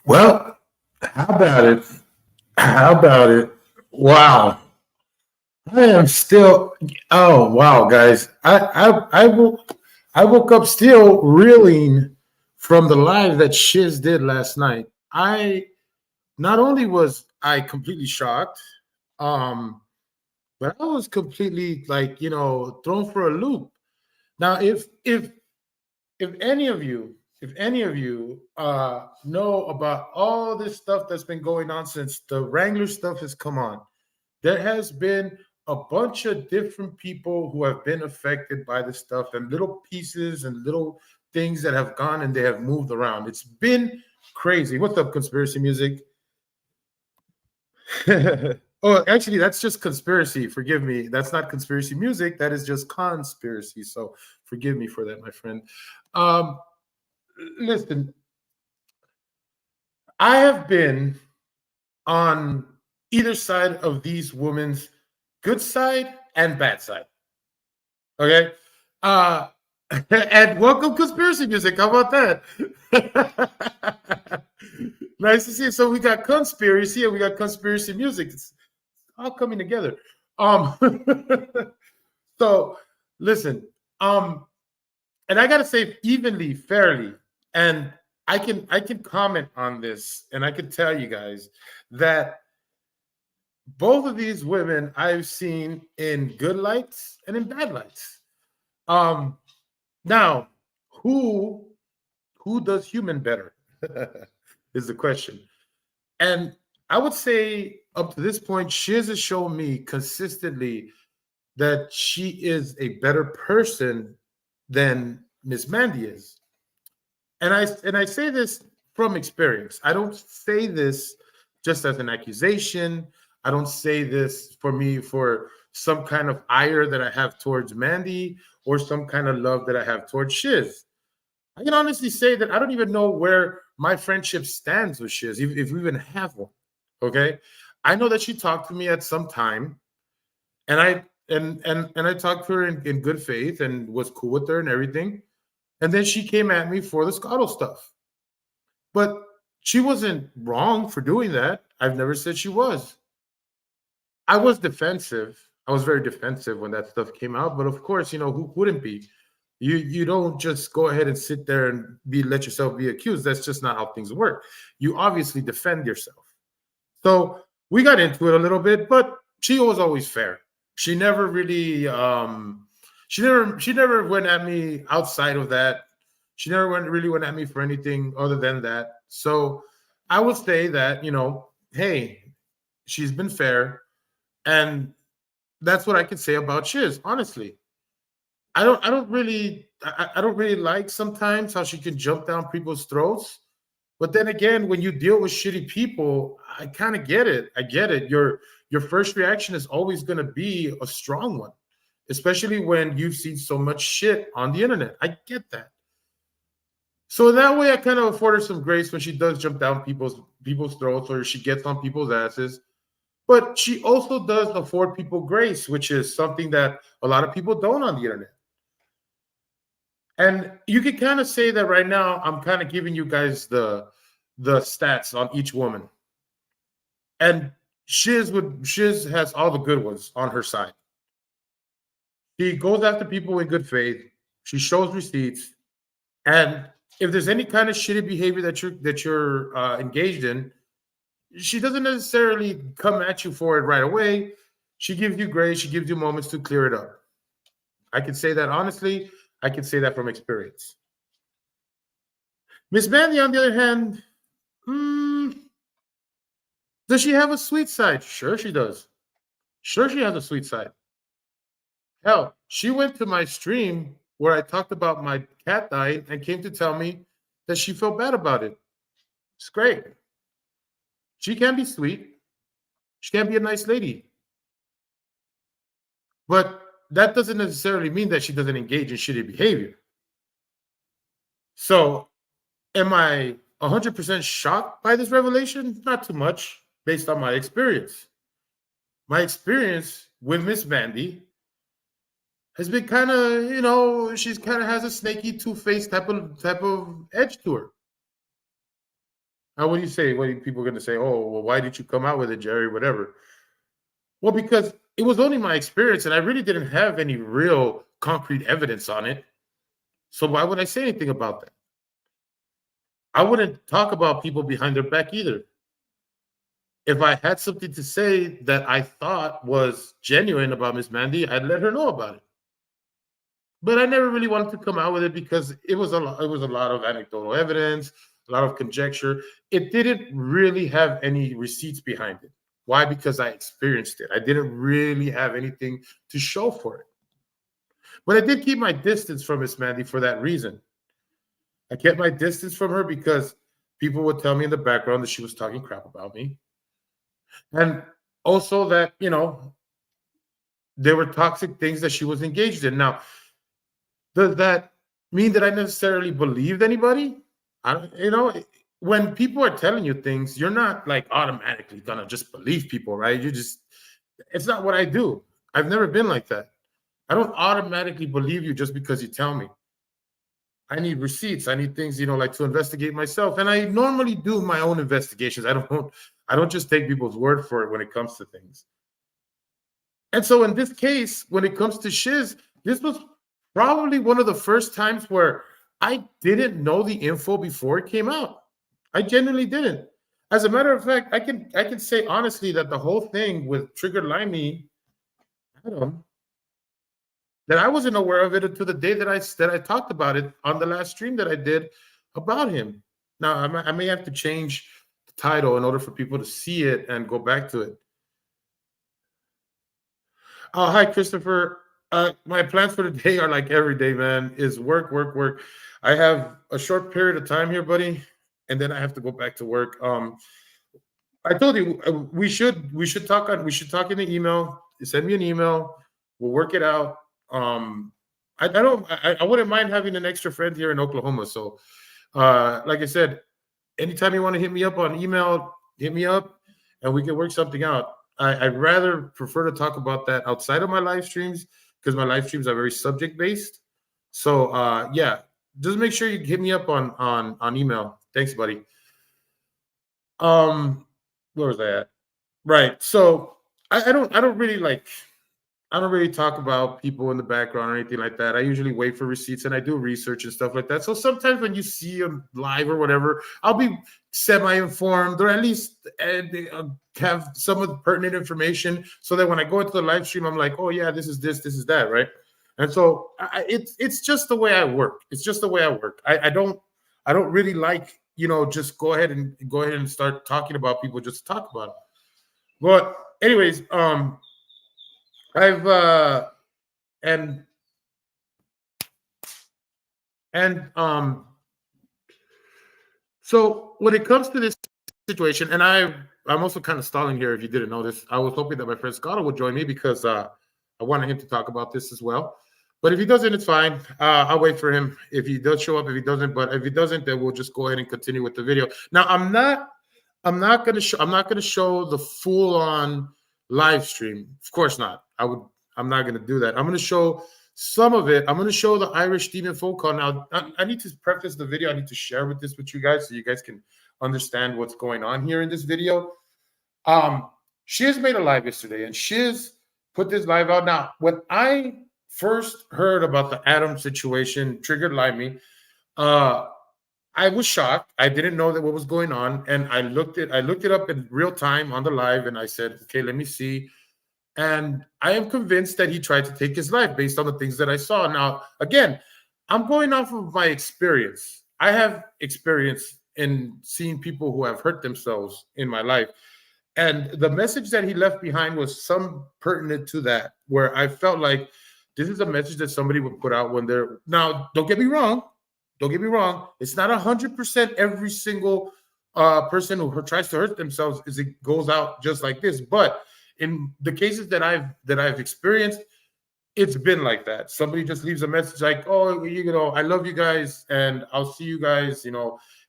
Well, how about it? How about it? Wow. I am still. Oh wow, guys! I woke up still reeling from the live that Shizz did last night. I not only was I completely shocked, um, but I was completely thrown for a loop. Now, if any of you know about all this stuff that's been going on since the Wrangler stuff has come on, there has been a bunch of different people who have been affected by this stuff, and little pieces and little things that have gone and they have moved around. It's been crazy. What's up, conspiracy music? Oh, actually, that's just conspiracy. Forgive me. That's not conspiracy music. That is just conspiracy. So forgive me for that, my friend. Um, Listen, I have been on either side of these women's good side and bad side. Okay. Uh and welcome conspiracy music. How about that? Nice to see you. So we got conspiracy and we got conspiracy music. It's all coming together. Um so listen, um, and I gotta say evenly, fairly, and I can comment on this and I can tell you guys that both of these women I've seen in good lights and in bad lights. Um, Now, who who does human better is the question. And I would say up to this point, Shiz has shown me consistently that she is a better person than Miss Mandy is. And I say this from experience. I don't say this just as an accusation. I don't say this for some kind of ire that I have towards Mandy or some kind of love that I have towards Shiz. I can honestly say that I don't even know where my friendship stands with Shiz, if we even have one. Okay, I know that she talked to me at some time, and I talked to her in good faith and was cool with her and everything. And then she came at me for the Scotto stuff, but she wasn't wrong for doing that. I've never said she was. I was defensive. I was very defensive when that stuff came out, but of course, who wouldn't be? You don't just go ahead and sit there and let yourself be accused. That's just not how things work. You obviously defend yourself. So we got into it a little bit, but she was always fair. She never really she never went at me outside of that. She never really went at me for anything other than that. So I would say that, hey, she's been fair. And that's what I can say about Shiz, honestly. I don't really like sometimes how she can jump down people's throats. But then again, when you deal with shitty people, I kind of get it. I get it. Your first reaction is always going to be a strong one, especially when you've seen so much shit on the internet. I get that. So that way, I kind of afford her some grace when she does jump down people's throats or she gets on people's asses. But she also does afford people grace, which is something that a lot of people don't on the internet. And you can kind of say that right now. I'm kind of giving you guys the stats on each woman, and Shiz has all the good ones on her side. She goes after people in good faith. She shows receipts, and if there's any kind of shitty behavior that you're engaged in, she doesn't necessarily come at you for it right away. She gives you grace. She gives you moments to clear it up. I can say that honestly. I can say that from experience. Miss Mandy, on the other hand, hmm, does she have a sweet side? Sure, she does. Sure, she has a sweet side. Hell, she went to my stream where I talked about my cat dying and came to tell me that she felt bad about it. It's great. She can be sweet. She can be a nice lady. But that doesn't necessarily mean that she doesn't engage in shitty behavior. So, am I 100% shocked by this revelation? Not too much, based on my experience. My experience with Miss Mandy has been kind of, she's kind of has a snaky, two-faced type of edge to her. Now, what do you say? What are people going to say? Oh, well, why did you come out with it, Jerry? Whatever. Well, because it was only my experience, and I really didn't have any real concrete evidence on it. So why would I say anything about that? I wouldn't talk about people behind their back either. If I had something to say that I thought was genuine about Miss Mandy, I'd let her know about it. But I never really wanted to come out with it because it was a lot of anecdotal evidence, a lot of conjecture. It didn't really have any receipts behind it. Why? Because I experienced it. I didn't really have anything to show for it. But I did keep my distance from Miss Mandy for that reason. I kept my distance from her because people would tell me in the background that she was talking crap about me. And also that, there were toxic things that she was engaged in. Now, does that mean that I necessarily believed anybody? When people are telling you things, you're not like automatically gonna just believe people, right? It's not what I do. I've never been like that. I don't automatically believe you just because you tell me. I need receipts. I need things, like to investigate myself. And I normally do my own investigations. I don't just take people's word for it when it comes to things. And so in this case, when it comes to Shizz, this was probably one of the first times where I didn't know the info before it came out. I genuinely didn't. As a matter of fact, I can say honestly that the whole thing with Triggered Limey, Adam, that I wasn't aware of it until the day that I talked about it on the last stream that I did about him. Now I may have to change the title in order for people to see it and go back to it. Oh, hi, Christopher. My plans for the day are like every day, man, is work, work, work. I have a short period of time here, buddy, and then I have to go back to work. I told you we should talk in the email. Send me an email. We'll work it out. I wouldn't mind having an extra friend here in Oklahoma. So, like I said, anytime you want to hit me up on email, hit me up, and we can work something out. I'd rather prefer to talk about that outside of my live streams because my live streams are very subject based. So, yeah, just make sure you hit me up on email. Thanks, buddy. Where was I at? Right. So I don't really talk about people in the background or anything like that. I usually wait for receipts and I do research and stuff like that. So sometimes when you see them live or whatever, I'll be semi-informed or at least have some of the pertinent information so that when I go into the live stream, I'm like, oh yeah, this is that, right? And so it's just the way I work. It's just the way I work. I don't really like, just go ahead and start talking about people just to talk about them. But anyways, I've and so when it comes to this situation, and I'm also kind of stalling here. If you didn't know this, I was hoping that my friend Scotto would join me because I wanted him to talk about this as well. But if he doesn't, it's fine. I'll wait for him. If he does show up, if he doesn't, but if he doesn't, then we'll just go ahead and continue with the video. Now, I'm not going to show the full on live stream. Of course not. I'm not going to do that. I'm going to show some of it. I'm going to show the Irish Demon phone call. Now, I need to preface the video. I need to share this with you guys so you guys can understand what's going on here in this video. Shizz made a live yesterday, and Shizz put this live out. Now, when I first heard about the Adam situation, Triggered Limey, I was shocked. I didn't know that what was going on, and I looked it up in real time on the live, and I said, okay, let me see. And I am convinced that he tried to take his life based on the things that I saw. Now, again, I'm going off of my experience. I have experience in seeing people who have hurt themselves in my life. And the message that he left behind was some pertinent to that, where I felt like this is a message that somebody would put out when they're now, don't get me wrong. It's not 100% every single person who tries to hurt themselves it goes out just like this. But in the cases that I've experienced, it's been like that. Somebody just leaves a message like, oh, I love you guys and I'll see you guys,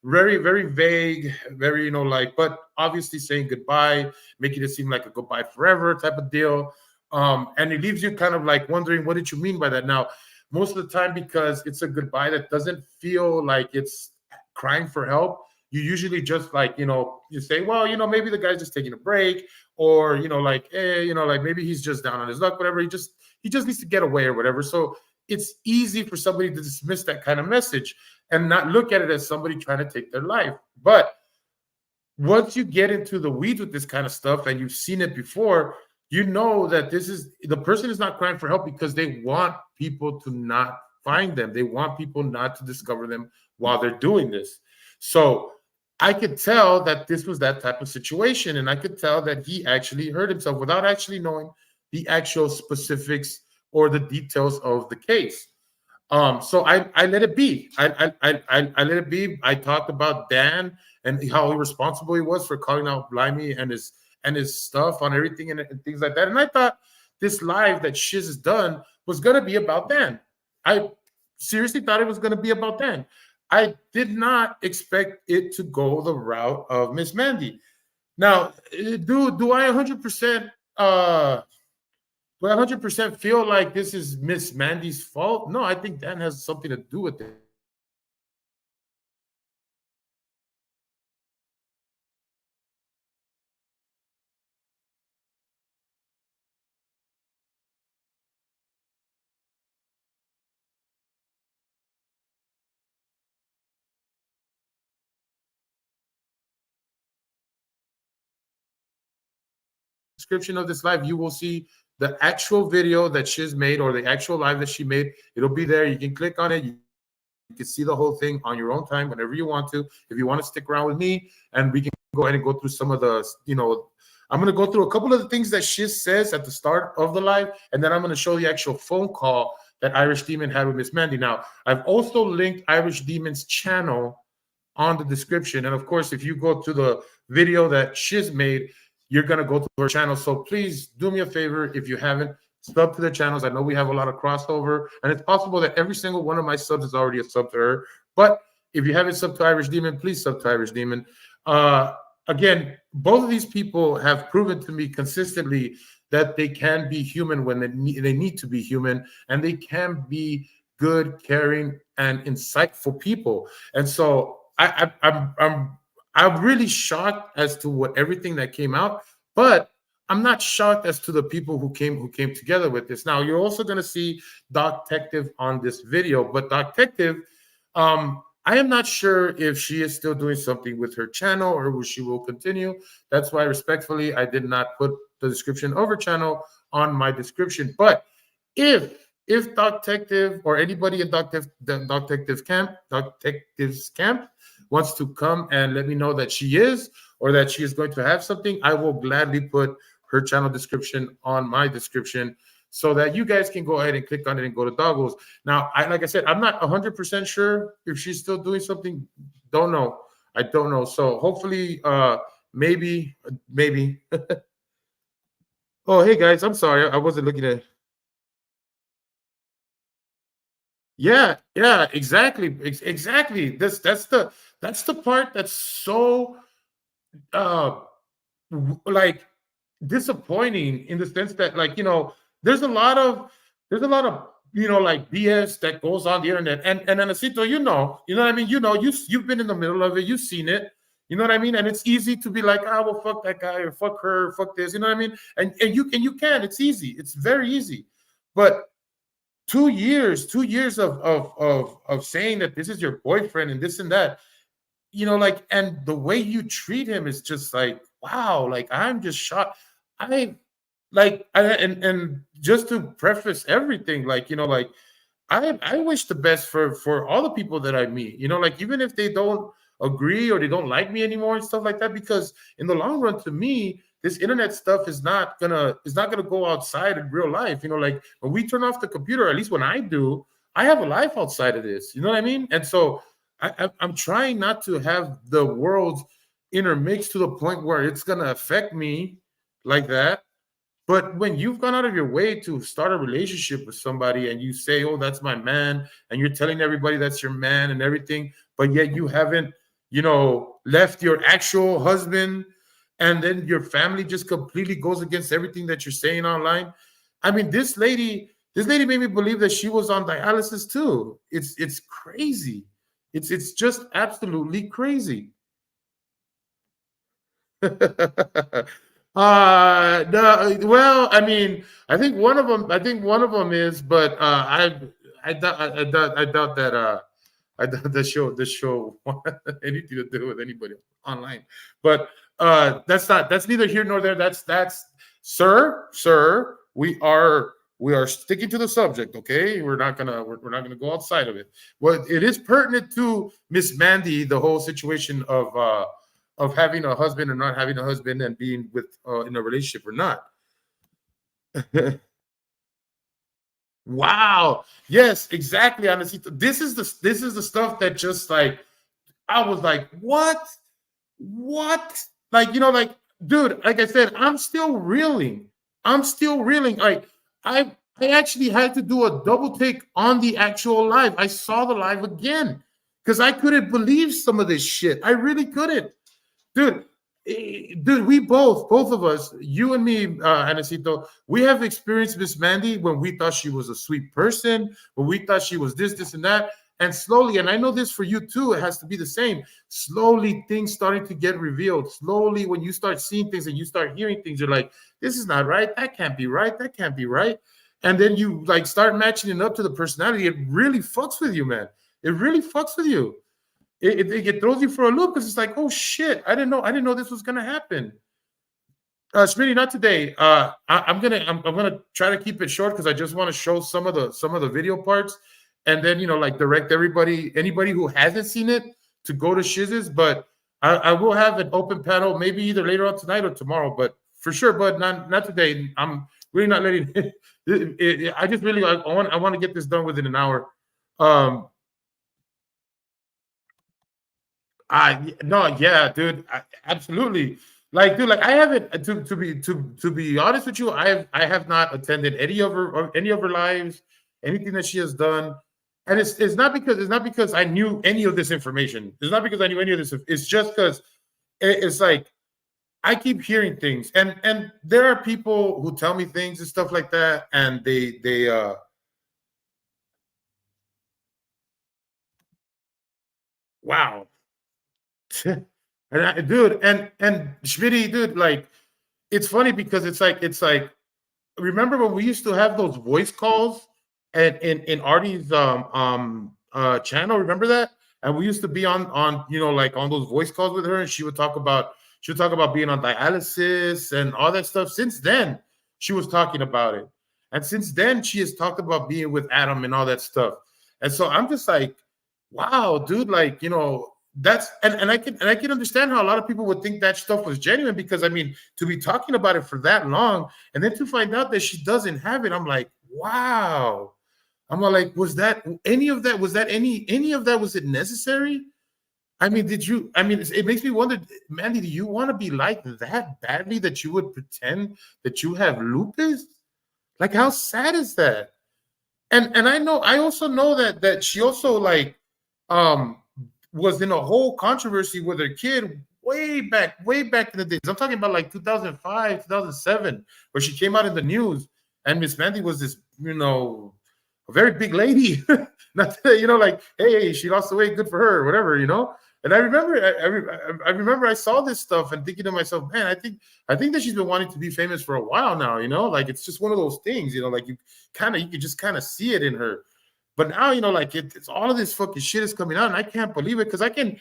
very, very vague, very, but obviously saying goodbye, making it seem like a goodbye forever type of deal. And it leaves you kind of like wondering, what did you mean by that? Now, most of the time, because it's a goodbye that doesn't feel like it's crying for help, you usually just like, you say, well, maybe the guy's just taking a break, or like, like maybe he's just down on his luck, whatever. He just needs to get away or whatever. So it's easy for somebody to dismiss that kind of message and not look at it as somebody trying to take their life. But once you get into the weeds with this kind of stuff and you've seen it before, you know that the person is not crying for help because they want people to not find them. They want people not to discover them while they're doing this. So I could tell that this was that type of situation, and I could tell that he actually hurt himself without actually knowing the actual specifics or the details of the case. So I let it be. I let it be. I talked about Dan and how irresponsible he was for calling out Blimey and his stuff on everything and things like that. And I thought this live that Shizz has done was gonna be about Dan. I seriously thought it was gonna be about Dan. I did not expect it to go the route of Miss Mandy. Now, do I 100% do I 100% feel like this is Miss Mandy's fault? No, I think Dan has something to do with it. Description of this live, you will see the actual video that she's made, or the actual live that she made. It'll be there. You can click on it. You can see the whole thing on your own time, whenever you want to. If you want to stick around with me, and we can go ahead and go through some of the, I'm going to go through a couple of the things that Shiz says at the start of the live, and then I'm going to show the actual phone call that Irish Demon had with Miss Mandy. Now, I've also linked Irish Demon's channel on the description. And of course, if you go to the video that Shiz made, you're going to go to her channel. So please do me a favor, if you haven't, sub to the channels. I know we have a lot of crossover, and it's possible that every single one of my subs is already a sub to her. But if you haven't subbed to Irish Demon, please sub to Irish Demon. Again, both of these people have proven to me consistently that they can be human when they need to be human, and they can be good, caring, and insightful people. And so I'm really shocked as to what everything that came out, but I'm not shocked as to the people who came together with this. Now, you're also going to see Doc Detective on this video, but Doc Detective, I am not sure if she is still doing something with her channel or she will continue. That's why, respectfully, I did not put the description of her channel on my description. But if Doc Detective or anybody in Doc Detective's camp wants to come and let me know that she is, or that she is going to have something, I will gladly put her channel description on my description so that you guys can go ahead and click on it and go to Doggles. Now, like I said, I'm not 100% sure if she's still doing something. Don't know. I don't know. So hopefully, maybe. Oh, hey guys, I'm sorry. I wasn't looking at. Yeah, exactly. Exactly. That's the part that's so uh like disappointing, in the sense that, like, there's a lot of like BS that goes on the internet, and Anacito, what I mean, you've been in the middle of it, you've seen it, you know what I mean, and it's easy to be like, oh, well, fuck that guy, or fuck her, fuck this, you know what I mean, and you can, it's easy, it's very easy. But 2 years of saying that this is your boyfriend and this and that, like, and the way you treat him is just like, wow, like, I'm just shocked. I like, and just to preface everything, like, like, I wish the best for all the people that I meet, like, even if they don't agree or they don't like me anymore and stuff like that, because in the long run, to me, this internet stuff is not gonna go outside in real life. Like, when we turn off the computer, at least when I do, I have a life outside of this. You know what I mean? And so I'm trying not to have the worlds intermixed to the point where it's gonna affect me like that. But when you've gone out of your way to start a relationship with somebody, and you say, "Oh, that's my man," and you're telling everybody that's your man and everything, but yet you haven't, left your actual husband, and then your family just completely goes against everything that you're saying online. I mean, this lady made me believe that she was on dialysis too. It's crazy. It's just absolutely crazy. No, well, I mean, I think one of them. I think one of them is, but I doubt that. I doubt the show anything to do with anybody online. But that's neither here nor there. That's sir. We are sticking to the subject. Okay, we're not gonna go outside of it. Well, it is pertinent to Miss Mandy, the whole situation of having a husband or not having a husband and being with in a relationship or not. Wow. Yes, exactly. Honestly, this is the stuff that just like I was like, what? What? Like, like, dude, like I said, I'm still reeling. I'm still reeling. Like, I actually had to do a double take on the actual live. I saw the live again because I couldn't believe some of this shit. I really couldn't. Dude, dude, we both of us, you and me, Anacito, we have experienced Miss Mandy when we thought she was a sweet person, when we thought she was this, and that. And slowly, and I know this for you too, it has to be the same. Slowly, things starting to get revealed. Slowly, when you start seeing things and you start hearing things, you're like, this is not right. That can't be right. That can't be right. And then you like start matching it up to the personality. It really fucks with you, man. It really fucks with you. It throws you for a loop because it's like, oh shit, I didn't know this was gonna happen. Smitty, not today. I'm gonna try to keep it short because I just want to show some of the video parts, and then like direct anybody who hasn't seen it to go to Shizz's. But I will have an open panel maybe either later on tonight or tomorrow, but for sure, but not today. I'm really not letting. I just really I want to get this done within an hour. Um, I no, yeah, dude, absolutely. Like, dude, like I haven't to be honest with you, I have not attended any of her lives, anything that she has done, and it's not because I knew any of this information. It's not because I knew any of this. It's just because it's like I keep hearing things, and there are people who tell me things and stuff like that, and they wow. and dude, and Schmitty, dude, like it's funny because it's like remember when we used to have those voice calls and in Artie's channel, remember that? And we used to be on like on those voice calls with her, and she would talk about being on dialysis and all that stuff. Since then, she was talking about it. And since then, she has talked about being with Adam and all that stuff. And so I'm just like, wow, dude, like, that's and I can understand how a lot of people would think that stuff was genuine because I mean to be talking about it for that long and then to find out that she doesn't have it, I'm like, wow. I'm like, was that any of that? Was that any of that? Was it necessary? I mean, did you? I mean, it makes me wonder, Mandy. Do you want to be like that badly that you would pretend that you have lupus? Like, how sad is that? And I also know that she also like um was in a whole controversy with her kid way back in the days. I'm talking about like 2005, 2007, where she came out in the news, and Miss Mandy was this, a very big lady. Not like, hey, she lost the weight, good for her, whatever. And I remember, I remember I saw this stuff and thinking to myself, man, I think that she's been wanting to be famous for a while now. Like it's just one of those things. Like you can just kind of see it in her. But now, like it's all of this fucking shit is coming out, and I can't believe it because I can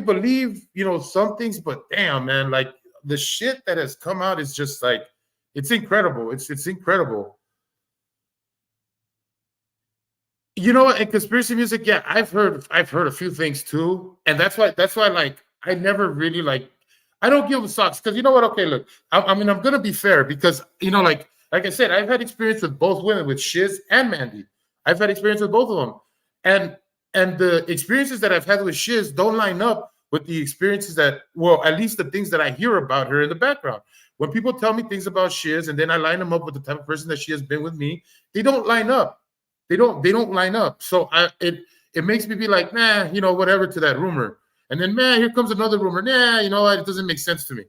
believe, some things, but damn, man, like the shit that has come out is just like it's incredible. It's incredible. In conspiracy music, yeah, I've heard a few things too, and that's why like I never really like I don't give a socks because you know what? Okay, look, I mean I'm gonna be fair because like I said, I've had experience with both women, with Shiz and Mandy. I've had experience with both of them, and the experiences that I've had with Shiz don't line up with the experiences that, well, at least the things that I hear about her in the background. When people tell me things about Shiz, and then I line them up with the type of person that she has been with me, they don't line up. They don't line up. So it makes me be like, nah, whatever to that rumor. And then, man, here comes another rumor. Nah, you know what? It doesn't make sense to me.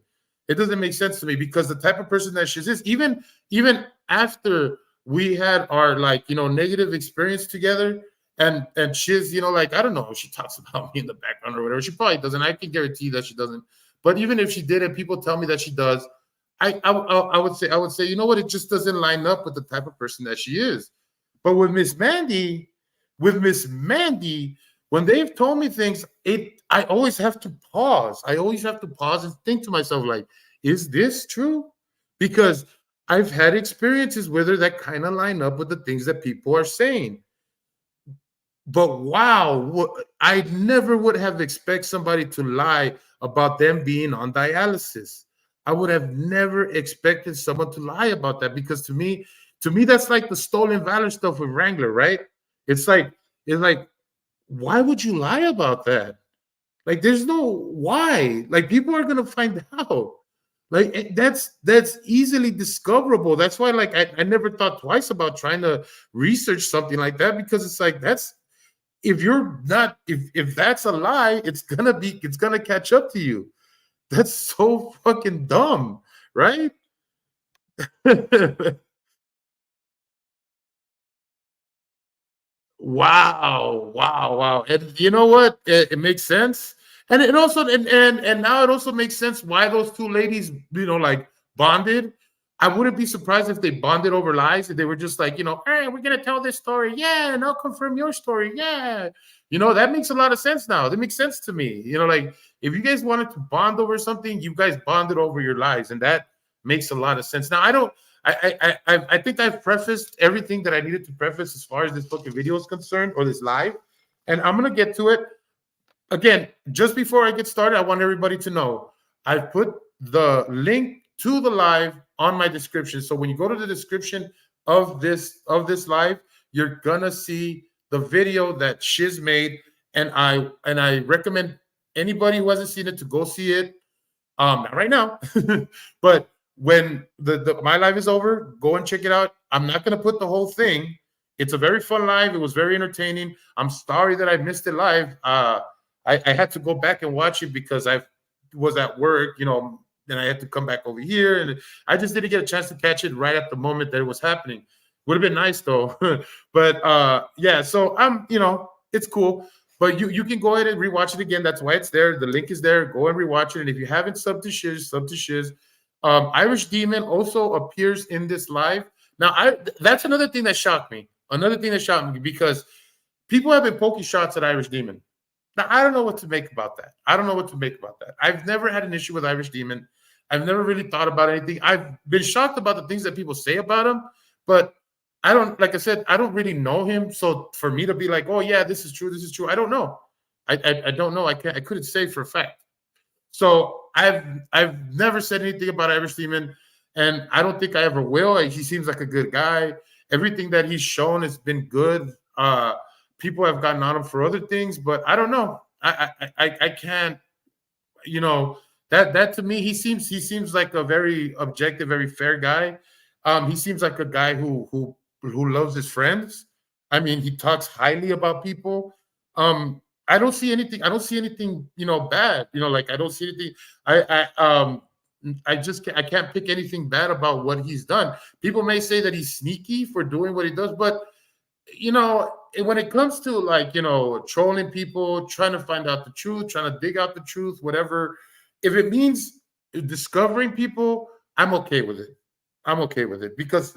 It doesn't make sense to me because the type of person that she is, even after we had our like negative experience together, and she's like I don't know if she talks about me in the background or whatever. She probably doesn't. I can guarantee that she doesn't. But even if she did, and people tell me that she does, I would say, you know what? It just doesn't line up with the type of person that she is. But with Miss Mandy, when they've told me things, I always have to pause. I always have to pause and think to myself, like, is this true? Because I've had experiences with her that kind of line up with the things that people are saying. But wow, I never would have expect somebody to lie about them being on dialysis. I would have never expected someone to lie about that, because to me, that's like the stolen valor stuff with Wrangler, right? It's like, it's like, why would you lie about that? Like, there's no why. Like, people are gonna find out. Like, that's easily discoverable. That's why, like, I never thought twice about trying to research something like that, because it's like, that's, if you're not, if that's a lie, it's gonna catch up to you. That's so fucking dumb, right? Wow, wow, wow. And you know what? It makes sense. And it also, and now it also makes sense why those two ladies, like, bonded. I wouldn't be surprised if they bonded over lies, if they were just like, hey, we're gonna tell this story. Yeah, and I'll confirm your story. Yeah. That makes a lot of sense now. That makes sense to me. Like, if you guys wanted to bond over something, you guys bonded over your lies, and that makes a lot of sense. Now, I don't I think I've prefaced everything that I needed to preface as far as this fucking video is concerned, or this live, and I'm gonna get to it. Again, just before I get started, I want everybody to know I've put the link to the live on my description. So when you go to the description of this live, you're gonna see the video that Shizz made, and I recommend anybody who hasn't seen it to go see it. Not right now, but when the my live is over, go and check it out. I'm not gonna put the whole thing. It's a very fun live. It was very entertaining. I'm sorry that I missed it live. I had to go back and watch it because I was at work, then I had to come back over here, and I just didn't get a chance to catch it right at the moment that it was happening. Would have been nice though, but yeah. So it's cool. But you can go ahead and rewatch it again. That's why it's there. The link is there. Go and rewatch it. And if you haven't subbed to Shiz, sub to Shiz. Irish Demon also appears in this live. Now, that's another thing that shocked me. Another thing that shocked me, because people have been poking shots at Irish Demon. Now, I don't know what to make about that. I don't know what to make about that. I've never had an issue with Irish Demon. I've never really thought about anything. I've been shocked about the things that people say about him, but I don't, like I said, I don't really know him. So for me to be like, oh yeah, this is true, I don't know. I don't know. I couldn't say for a fact. So I've never said anything about Irish Demon, and I don't think I ever will. He seems like a good guy. Everything that he's shown has been good. People have gotten on him for other things, but I don't know. I can't. That to me, he seems like a very objective, very fair guy. He seems like a guy who loves his friends. I mean, he talks highly about people. I don't see anything. I don't see anything. Bad. Like, I don't see anything. I can't pick anything bad about what he's done. People may say that he's sneaky for doing what he does, but when it comes to, like, trolling people, trying to find out the truth, trying to dig out the truth, whatever, if it means discovering people, I'm okay with it. I'm okay with it, because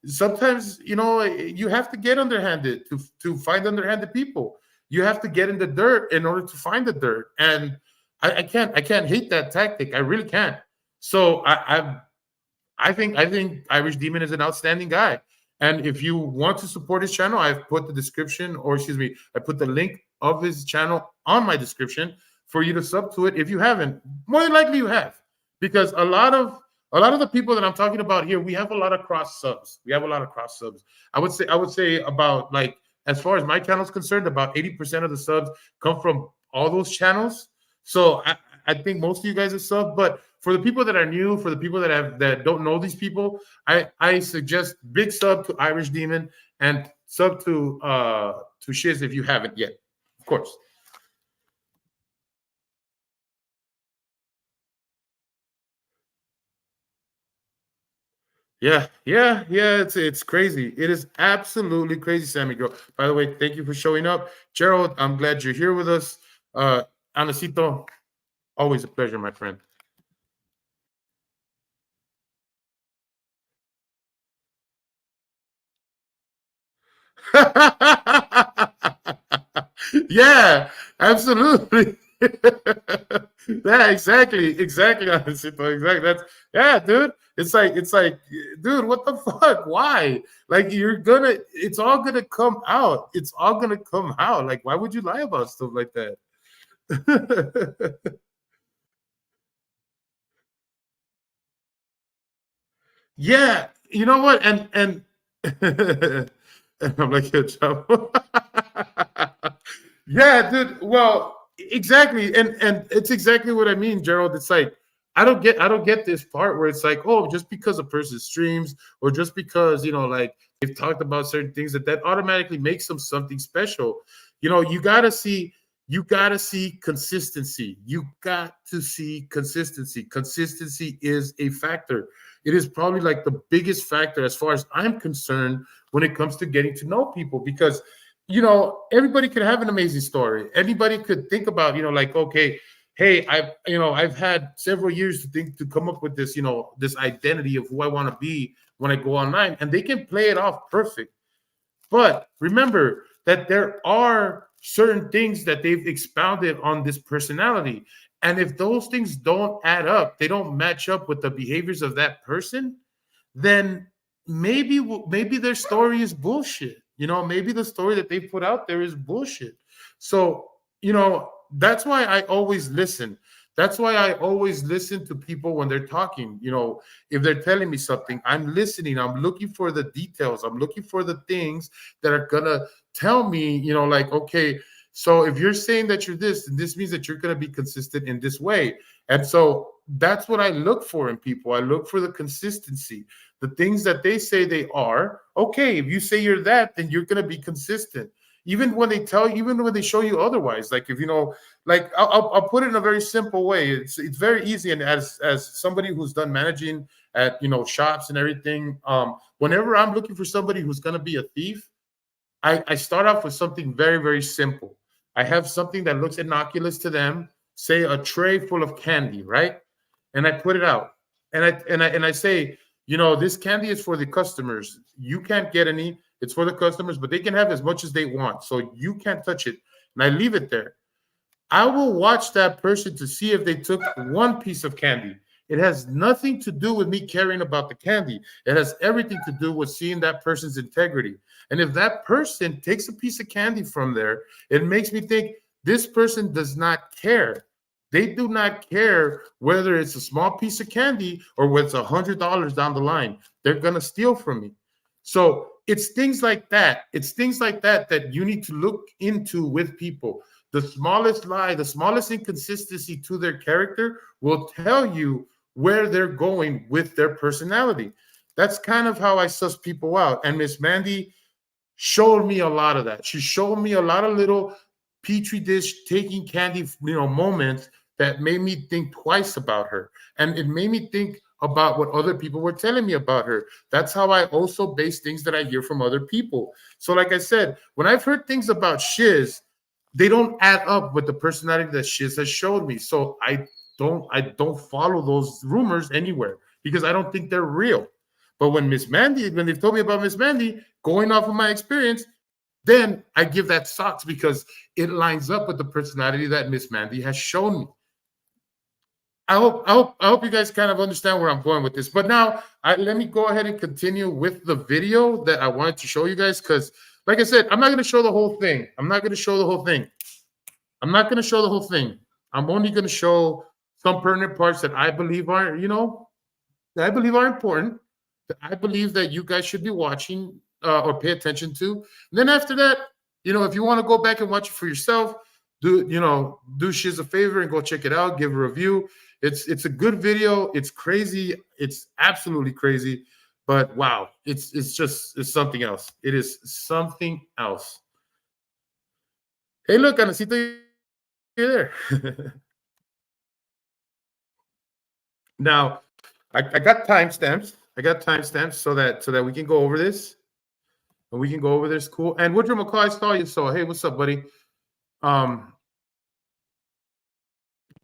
sometimes you have to get underhanded to find underhanded people. You have to get in the dirt in order to find the dirt, and I can't hate that tactic. I really can't. So I think Irish Demon is an outstanding guy. And if you want to support his channel, I've put the description, or excuse me, I put the link of his channel on my description for you to sub to it. If you haven't, more than likely you have, because a lot of the people that I'm talking about here, we have a lot of cross subs. We have a lot of cross subs. I would say about, like, as far as my channel is concerned, about 80% of the subs come from all those channels. So I think most of you guys are sub, but for the people that are new, for the people that don't know these people, I suggest big sub to Irish Demon, and sub to Shiz if you haven't yet, of course. Yeah, yeah, yeah. It's crazy. It is absolutely crazy, Sammy girl. By the way, thank you for showing up, Gerald. I'm glad you're here with us. Anacito, Always a pleasure, my friend. Yeah, absolutely. Yeah, exactly, Juancito, exactly. That's yeah, dude. It's like, dude, what the fuck? Why? Like you're gonna, it's all gonna come out. It's all gonna come out. Like, why would you lie about stuff like that? Yeah, you know what? And and I'm like, yo, Chavo. Yeah, dude. Well, exactly, and it's exactly what I mean, Gerald. It's like I don't get this part where it's like, oh, just because a person streams or just because like they've talked about certain things that automatically makes them something special. You gotta see consistency. You got to see consistency. Consistency is a factor. It is probably like the biggest factor as far as I'm concerned when it comes to getting to know people because everybody could have an amazing story. Anybody could think about, like, okay, hey, I've had several years to think to come up with this, this identity of who I want to be when I go online, and they can play it off perfect. But remember that there are certain things that they've expounded on this personality. And if those things don't add up, they don't match up with the behaviors of that person, then maybe their story is bullshit. Maybe the story that they put out there is bullshit. So, that's why I always listen. That's why I always listen to people when they're talking. If they're telling me something, I'm listening. I'm looking for the details. I'm looking for the things that are gonna tell me, like, okay, so if you're saying that you're this, then this means that you're gonna be consistent in this way. And so that's what I look for in people. I look for the consistency, the things that they say they are. Okay, if you say you're that, then you're going to be consistent. Even when they show you otherwise. Like if like I'll put it in a very simple way. It's very easy, and as somebody who's done managing at shops and everything, whenever I'm looking for somebody who's going to be a thief, I start off with something very, very simple. I have something that looks innocuous to them, say a tray full of candy, right? And I put it out. And I say, this candy is for the customers. You can't get any. It's for the customers, but they can have as much as they want. So you can't touch it. And I leave it there. I will watch that person to see if they took one piece of candy. It has nothing to do with me caring about the candy. It has everything to do with seeing that person's integrity. And if that person takes a piece of candy from there, it makes me think this person does not care. They do not care whether it's a small piece of candy or whether it's $100 down the line. They're going to steal from me. So it's things like that. It's things like that that you need to look into with people. The smallest lie, the smallest inconsistency to their character will tell you where they're going with their personality. That's kind of how I suss people out. And Miss Mandy showed me a lot of that. She showed me a lot of little petri dish taking candy, moments that made me think twice about her. And it made me think about what other people were telling me about her. That's how I also base things that I hear from other people. So, like I said, when I've heard things about Shiz, they don't add up with the personality that Shiz has showed me. So I don't follow those rumors anywhere because I don't think they're real. But when they've told me about Miss Mandy, going off of my experience, then I give that socks because it lines up with the personality that Miss Mandy has shown me. I hope you guys kind of understand where I'm going with this. But now let me go ahead and continue with the video that I wanted to show you guys because, like I said, I'm not going to show the whole thing. I'm not going to show the whole thing. I'm not going to show the whole thing. I'm only going to show some pertinent parts that I believe are, that I believe are important, that I believe that you guys should be watching or pay attention to. And then after that, if you want to go back and watch it for yourself, do Shiz a favor and go check it out, give a review. It's a good video. It's crazy. It's absolutely crazy. But wow, it's something else. It is something else. Hey, look, Anacito, you're there. Now, I got timestamps. I got timestamps so that we can go over this and we can go over this. Cool. And Woodrow McCall, I saw you. So hey, what's up, buddy? Um,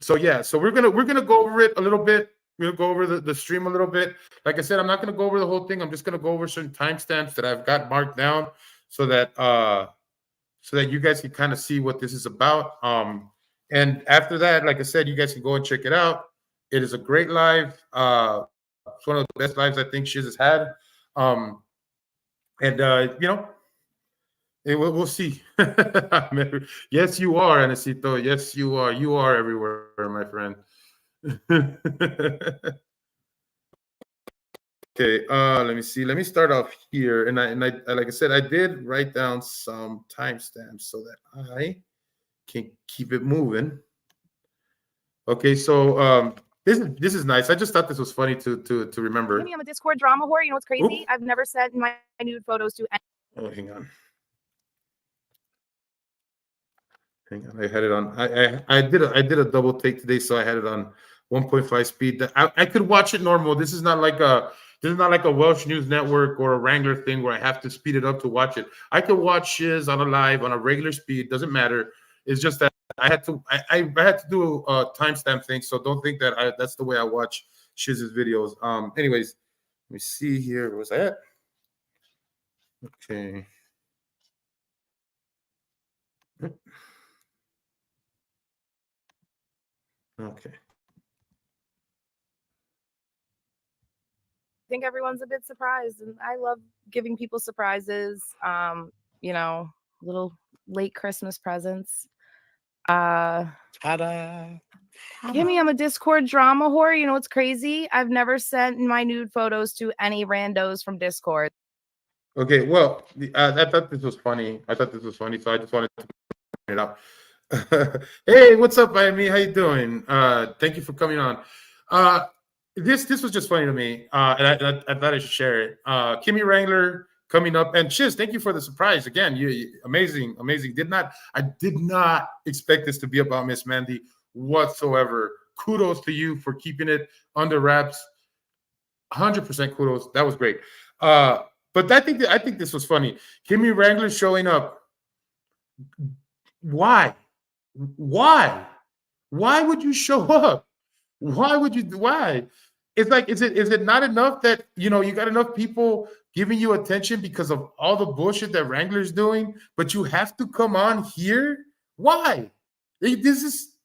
So yeah, so we're gonna go over it a little bit. We'll go over the stream a little bit. Like I said, I'm not gonna go over the whole thing. I'm just gonna go over certain timestamps that I've got marked down so that you guys can kind of see what this is about. And after that, like I said, you guys can go and check it out. It is a great live. It's one of the best lives I think Shizz has had. Um, and we'll see. Yes, you are, Anacito. Yes, you are. You are everywhere, my friend. Okay, let me see. Let me start off here, and I like I said, I did write down some timestamps so that I can keep it moving. Okay, so this is nice. I just thought this was funny to remember. I'm a Discord drama whore. You know what's crazy? Oops. I've never sent my nude photos to any. Oh, hang on. Hang on. I had it on. I did a double take today, so I had it on 1.5 speed. I could watch it normal. This is not like a Welsh News Network or a Wrangler thing where I have to speed it up to watch it. I could watch Shizz on a live on a regular speed. Doesn't matter. It's just that I had to do a timestamp thing. So don't think that that's the way I watch Shizz's videos. Anyways, let me see here. Where was I at? Okay. Okay. I think everyone's a bit surprised, and I love giving people surprises. Little late Christmas presents. Ta-da! Kimmy, I'm a Discord drama whore. You know what's crazy? I've never sent my nude photos to any randos from Discord. Okay, well, I thought this was funny. So I just wanted to point it out. Hey, what's up, Miami? How you doing? Thank you for coming on. This was just funny to me, and I thought I should share it. Kimmy Wrangler coming up, and Shizz, thank you for the surprise again. You amazing. I did not expect this to be about Miss Mandy whatsoever. Kudos to you for keeping it under wraps. 100% kudos. That was great. But I think this was funny. Kimmy Wrangler showing up. Why? Why would you show up? Why? It's like, is it not enough that you got enough people giving you attention because of all the bullshit that Wrangler's doing, but you have to come on here? Why? This is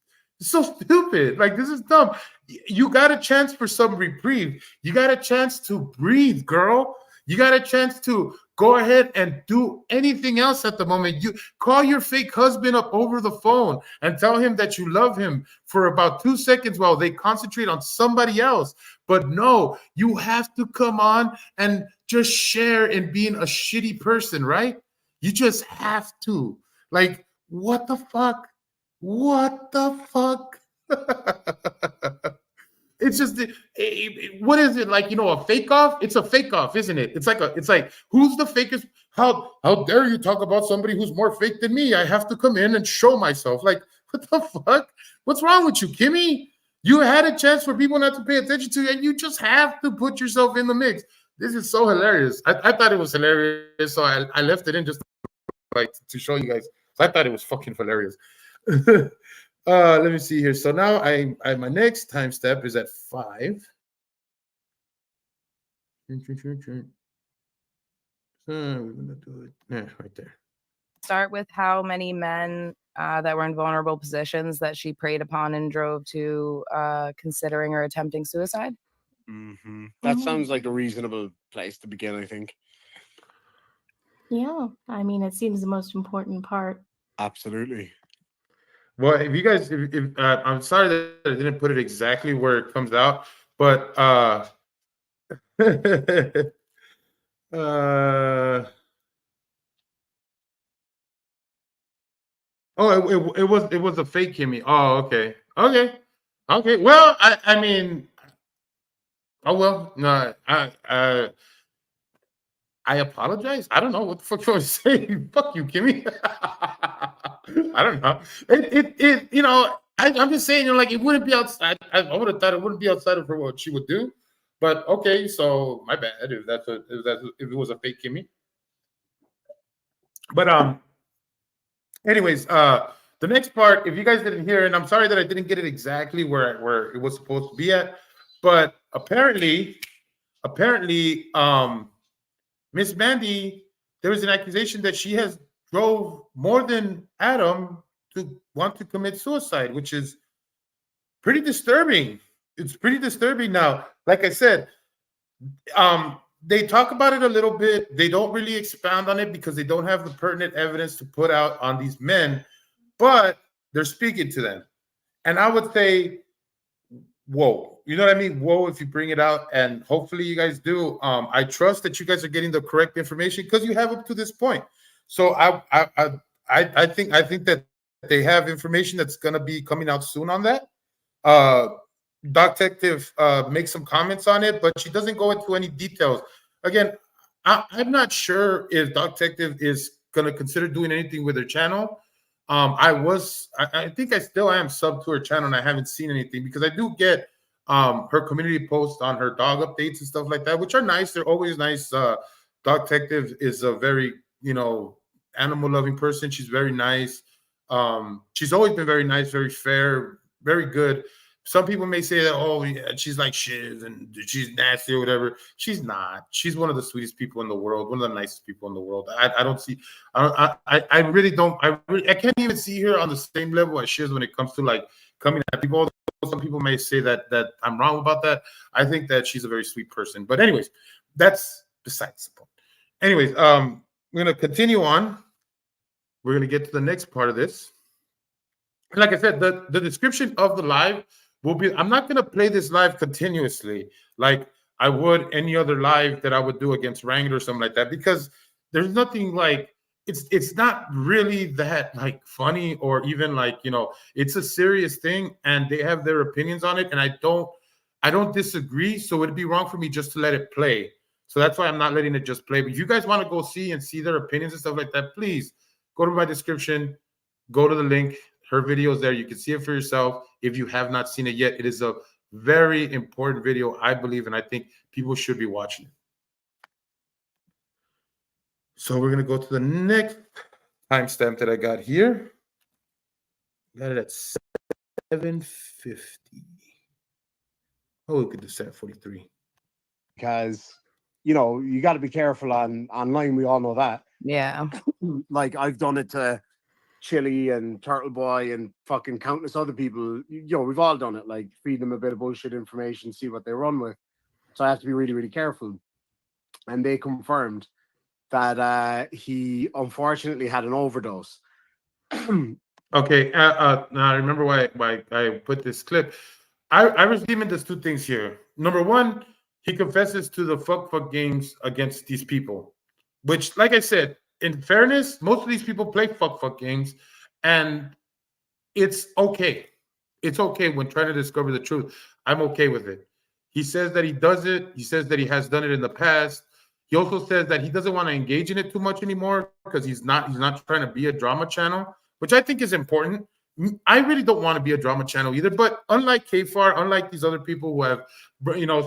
so stupid. Like, this is dumb. You got a chance for some reprieve. You got a chance to breathe, girl. You got a chance to go ahead and do anything else at the moment. You call your fake husband up over the phone and tell him that you love him for about 2 seconds while they concentrate on somebody else. But no, you have to come on and just share in being a shitty person, right? You just have to. Like, what the fuck? What the fuck? It's just what is it like? A fake off? It's a fake off, isn't it? It's like who's the fakest? How dare you talk about somebody who's more fake than me? I have to come in and show myself. Like, what the fuck? What's wrong with you, Kimmy? You had a chance for people not to pay attention to you, and you just have to put yourself in the mix. This is so hilarious. I thought it was hilarious, so I left it in just like to show you guys. I thought it was fucking hilarious. Let me see here. So now I my next time step is at 5. We're gonna do it right there. Start with how many men that were in vulnerable positions that she preyed upon and drove to considering or attempting suicide. Mm-hmm. That sounds like a reasonable place to begin, I think. Yeah, I mean, it seems the most important part. Absolutely. Well, if you guys, if I'm sorry that I didn't put it exactly where it comes out, but it was a fake Kimmy. Oh, okay. Well, I mean, oh well, no, I apologize. I don't know what the fuck you want to say. Fuck you, Kimmy. I don't know. I'm just saying, like, it wouldn't be outside. I would have thought it wouldn't be outside of her what she would do. But okay, so my bad if it was a fake Kimmy. But anyways, the the next part, if you guys didn't hear, and I'm sorry that I didn't get it exactly where it was supposed to be at, but apparently, Miss Mandy, there was an accusation that she has drove more than Adam to want to commit suicide, which is pretty disturbing. It's pretty disturbing. Now, like I said, they talk about it a little bit. They don't really expound on it because they don't have the pertinent evidence to put out on these men, but they're speaking to them. And I would say, whoa, you know what I mean? Whoa, if you bring it out, and hopefully you guys do. I trust that you guys are getting the correct information because you have up to this point. So I think that they have information that's going to be coming out soon on that. Detective makes some comments on it, but she doesn't go into any details. Again, I'm not sure if Detective is going to consider doing anything with her channel. I think I still am sub to her channel, and I haven't seen anything because I do get her community posts on her dog updates and stuff like that, which are nice. They're always nice. Detective is a very, animal loving person. She's very nice. She's always been very nice, very fair, very good. Some people may say that, oh, yeah, she's like Shizz and she's nasty or whatever. She's not. She's one of the sweetest people in the world, one of the nicest people in the world. I really don't. I can't even see her on the same level as Shizz when it comes to like coming at people. Some people may say that I'm wrong about that. I think that she's a very sweet person. But anyways, that's besides the point. Anyways, we're gonna continue on. We're gonna get to the next part of this. Like I said, the description of the live will be, I'm not going to play this live continuously like I would any other live that I would do against Ranked or something like that, because there's nothing like, it's not really that like funny or even like, it's a serious thing and they have their opinions on it. And I don't disagree. So it'd be wrong for me just to let it play. So that's why I'm not letting it just play. But if you guys want to go see their opinions and stuff like that, please go to my description, go to the link. Her video is there. You can see it for yourself. If you have not seen it yet, it is a very important video, I believe, and I think people should be watching it. So we're going to go to the next timestamp that I got here. Got it at 7:50. Oh, we could do 7:43. Because, you got to be careful online. We all know that. Yeah. Like, I've done it to Chili and Turtle Boy and fucking countless other people. We've all done it, like feed them a bit of bullshit information, see what they run with. So I have to be really, really careful. And they confirmed that he unfortunately had an overdose. Okay, now I remember why I put this clip. Irish Demon does two things here. Number one, he confesses to the fuck games against these people, which, like I said, in fairness, most of these people play fuck games, and it's okay. It's okay when trying to discover the truth. I'm okay with it. He says that he does it. He says that he has done it in the past. He also says that he doesn't want to engage in it too much anymore because he's not trying to be a drama channel, which I think is important. I really don't want to be a drama channel either, but unlike KFAR, unlike these other people who have,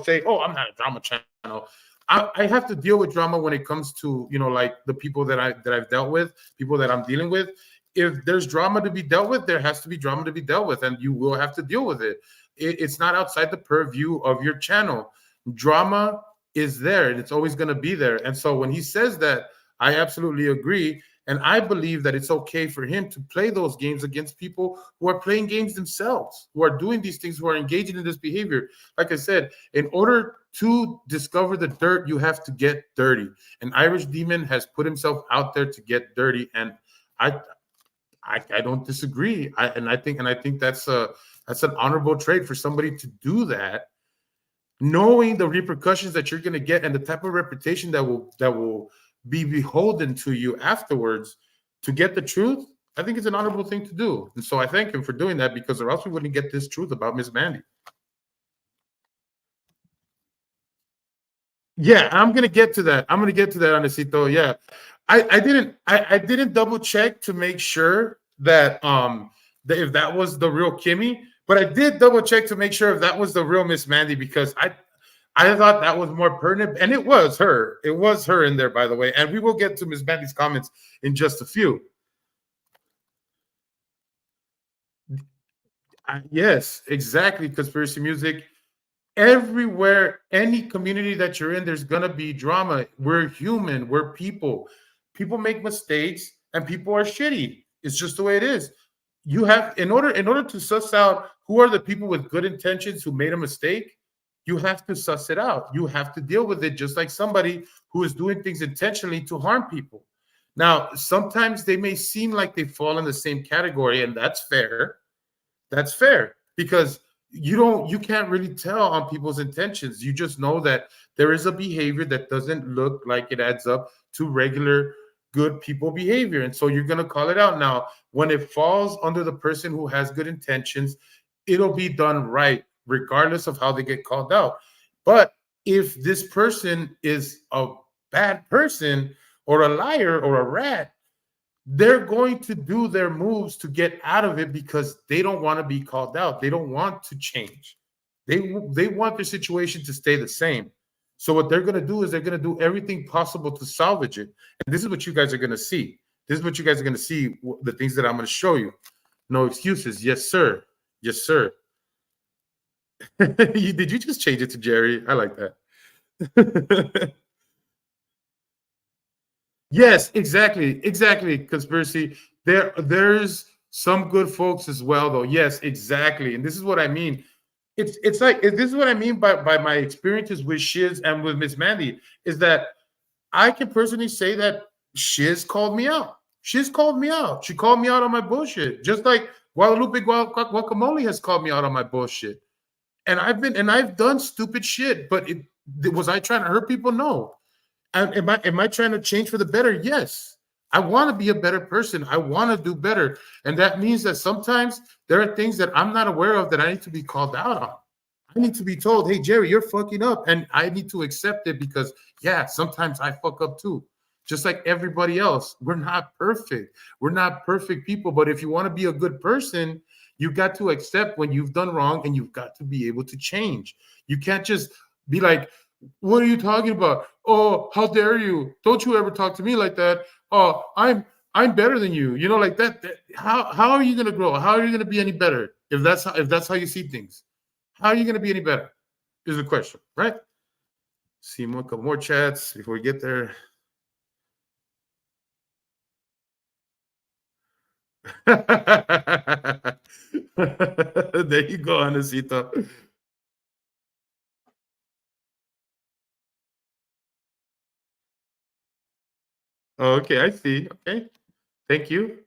say, oh, I'm not a drama channel. I have to deal with drama when it comes to, like the people that I've dealt with, people that I'm dealing with. If there's drama to be dealt with, there has to be drama to be dealt with, and you will have to deal with it. It's not outside the purview of your channel. Drama is there, and it's always going to be there. And so when he says that, I absolutely agree. And I believe that it's okay for him to play those games against people who are playing games themselves, who are doing these things, who are engaging in this behavior. Like I said, in order to discover the dirt, you have to get dirty. And Irish Demon has put himself out there to get dirty. And I don't disagree. I think that's an honorable trait for somebody to do that, knowing the repercussions that you're going to get and the type of reputation that will be beholden to you afterwards to get the truth. I think it's an honorable thing to do. And so I thank him for doing that, because or else we wouldn't get this truth about Miss Mandy. Yeah, I'm gonna get to that. Anacito. Yeah. I didn't double check to make sure that that if that was the real Kimmy, but I did double check to make sure if that was the real Miss Mandy, because I thought that was more pertinent, and it was her. It was her in there, by the way. And we will get to Miss Mandy's comments in just a few. Yes, exactly. Conspiracy music. Everywhere, any community that you're in, there's gonna be drama. We're human. We're people. People make mistakes, and people are shitty. It's just the way it is. You have in order to suss out who are the people with good intentions who made a mistake. You have to suss it out. You have to deal with it just like somebody who is doing things intentionally to harm people. Now, sometimes they may seem like they fall in the same category, and that's fair. That's fair because you can't really tell on people's intentions. You just know that there is a behavior that doesn't look like it adds up to regular good people behavior, and so you're going to call it out. Now when it falls under the person who has good intentions, it'll be done right regardless of how they get called out. But if this person is a bad person or a liar or a rat, they're going to do their moves to get out of it because they don't want to be called out. They don't want to change. They want their situation to stay the same. So what they're going to do is they're going to do everything possible to salvage it. And this is what you guys are going to see. This is what you guys are going to see, the things that I'm going to show you. No excuses. Yes, sir. Yes, sir. Did you just change it to Jerry? I like that. Yes, exactly. Conspiracy. There's some good folks as well, though. Yes, exactly. And this is what I mean. It's like this is what I mean by my experiences with Shizz and with Miss Mandy is that I can personally say that Shizz called me out. Shizz called me out. She called me out on my bullshit, just like Guadalupe Guacamole has called me out on my bullshit. And I've done stupid shit, but was I trying to hurt people? No. Am I trying to change for the better? Yes. I want to be a better person. I want to do better. And that means that sometimes there are things that I'm not aware of that I need to be called out on. I need to be told, hey, Jerry, you're fucking up. And I need to accept it because, yeah, sometimes I fuck up too. Just like everybody else. We're not perfect. We're not perfect people. But if you want to be a good person, you got to accept when you've done wrong and you've got to be able to change. You can't just be like, what are you talking about? Oh, how dare you? Don't you ever talk to me like that. Oh, I'm better than you. You know, like that. How are you gonna grow? How are you gonna be any better if that's how you see things? How are you gonna be any better? Is the question, right? See a couple more chats before we get there. There you go, Anacito. Okay, I see. Okay, thank you.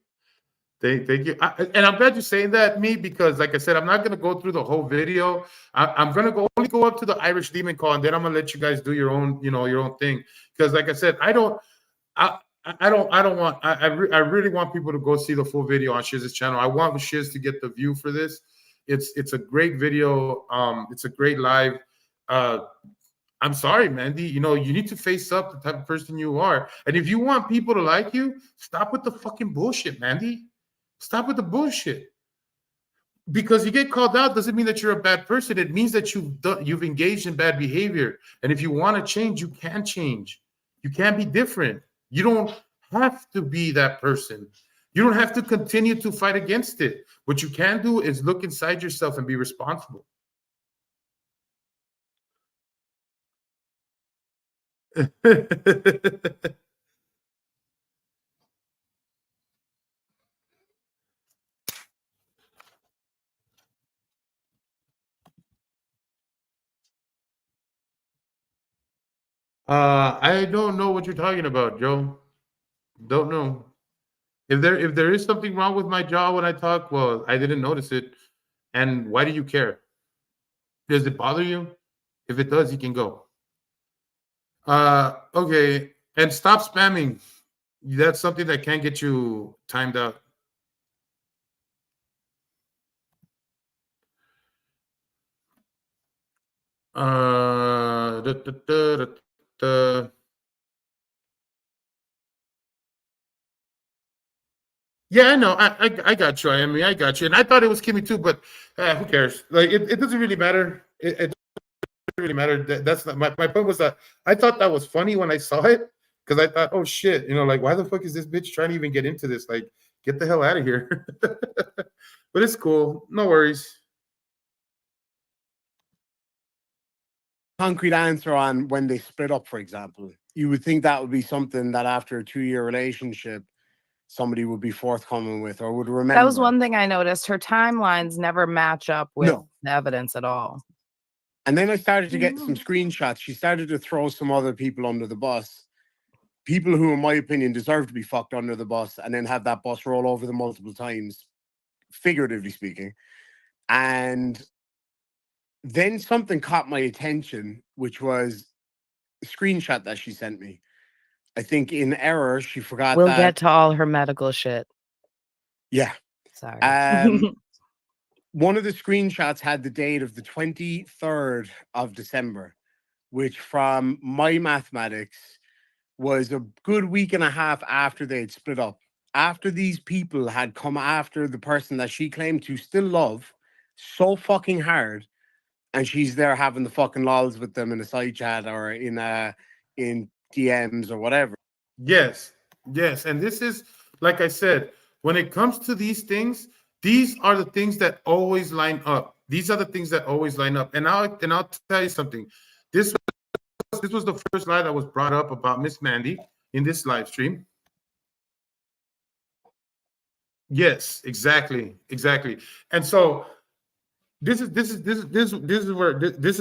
Thank you. And I'm glad you're saying that, me, because like I said, I'm not going to go through the whole video. I'm going to only go up to the Irish Demon Call, and then I'm going to let you guys do your own, your own thing. Because like I said, I don't want. I really want people to go see the full video on Shizz's channel. I want Shizz to get the view for this. It's a great video. It's a great live. I'm sorry, Mandy. You need to face up the type of person you are. And if you want people to like you, stop with the fucking bullshit, Mandy. Stop with the bullshit. Because you get called out doesn't mean that you're a bad person. It means that you've engaged in bad behavior. And if you want to change, you can change. You can be different. You don't have to be that person. You don't have to continue to fight against it. What you can do is look inside yourself and be responsible. I don't know what you're talking about, Joe. Don't know. If there is something wrong with my jaw when I talk, well, I didn't notice it. And why do you care? Does it bother you? If it does, you can go. Okay. And stop spamming. That's something that can get you timed out. Da, da, da, da, da. Yeah, I know. I got you. I mean, I got you. And I thought it was Kimmy too, but who cares? Like, it doesn't really matter. It doesn't really matter. That's not my point. Was that I thought that was funny when I saw it because I thought, oh shit, like, why the fuck is this bitch trying to even get into this? Like, get the hell out of here. But it's cool. No worries. Concrete answer on when they split up, for example. You would think that would be something that after a 2-year relationship, somebody would be forthcoming with or would remember. That was one thing I noticed. Her timelines never match up with No. the evidence at all. And then I started to get some screenshots. She started to throw some other people under the bus. People who, in my opinion, deserve to be fucked under the bus and then have that bus roll over them multiple times, figuratively speaking. And then something caught my attention, which was a screenshot that she sent me. I think in error, she forgot We'll that. get to all her medical shit. Yeah. Sorry. One of the screenshots had the date of the 23rd of December, which from my mathematics was a good week and a half after they had split up. After these people had come after the person that she claimed to still love so fucking hard, and she's there having the fucking lols with them in a side chat or in DMs or whatever. Yes, yes. And this is, like I said, when it comes to these things, these are the things that always line up. These are the things that always line up. And I'll tell you something. This was the first lie that was brought up about Miss Mandy in this live stream. Yes, exactly. And so this is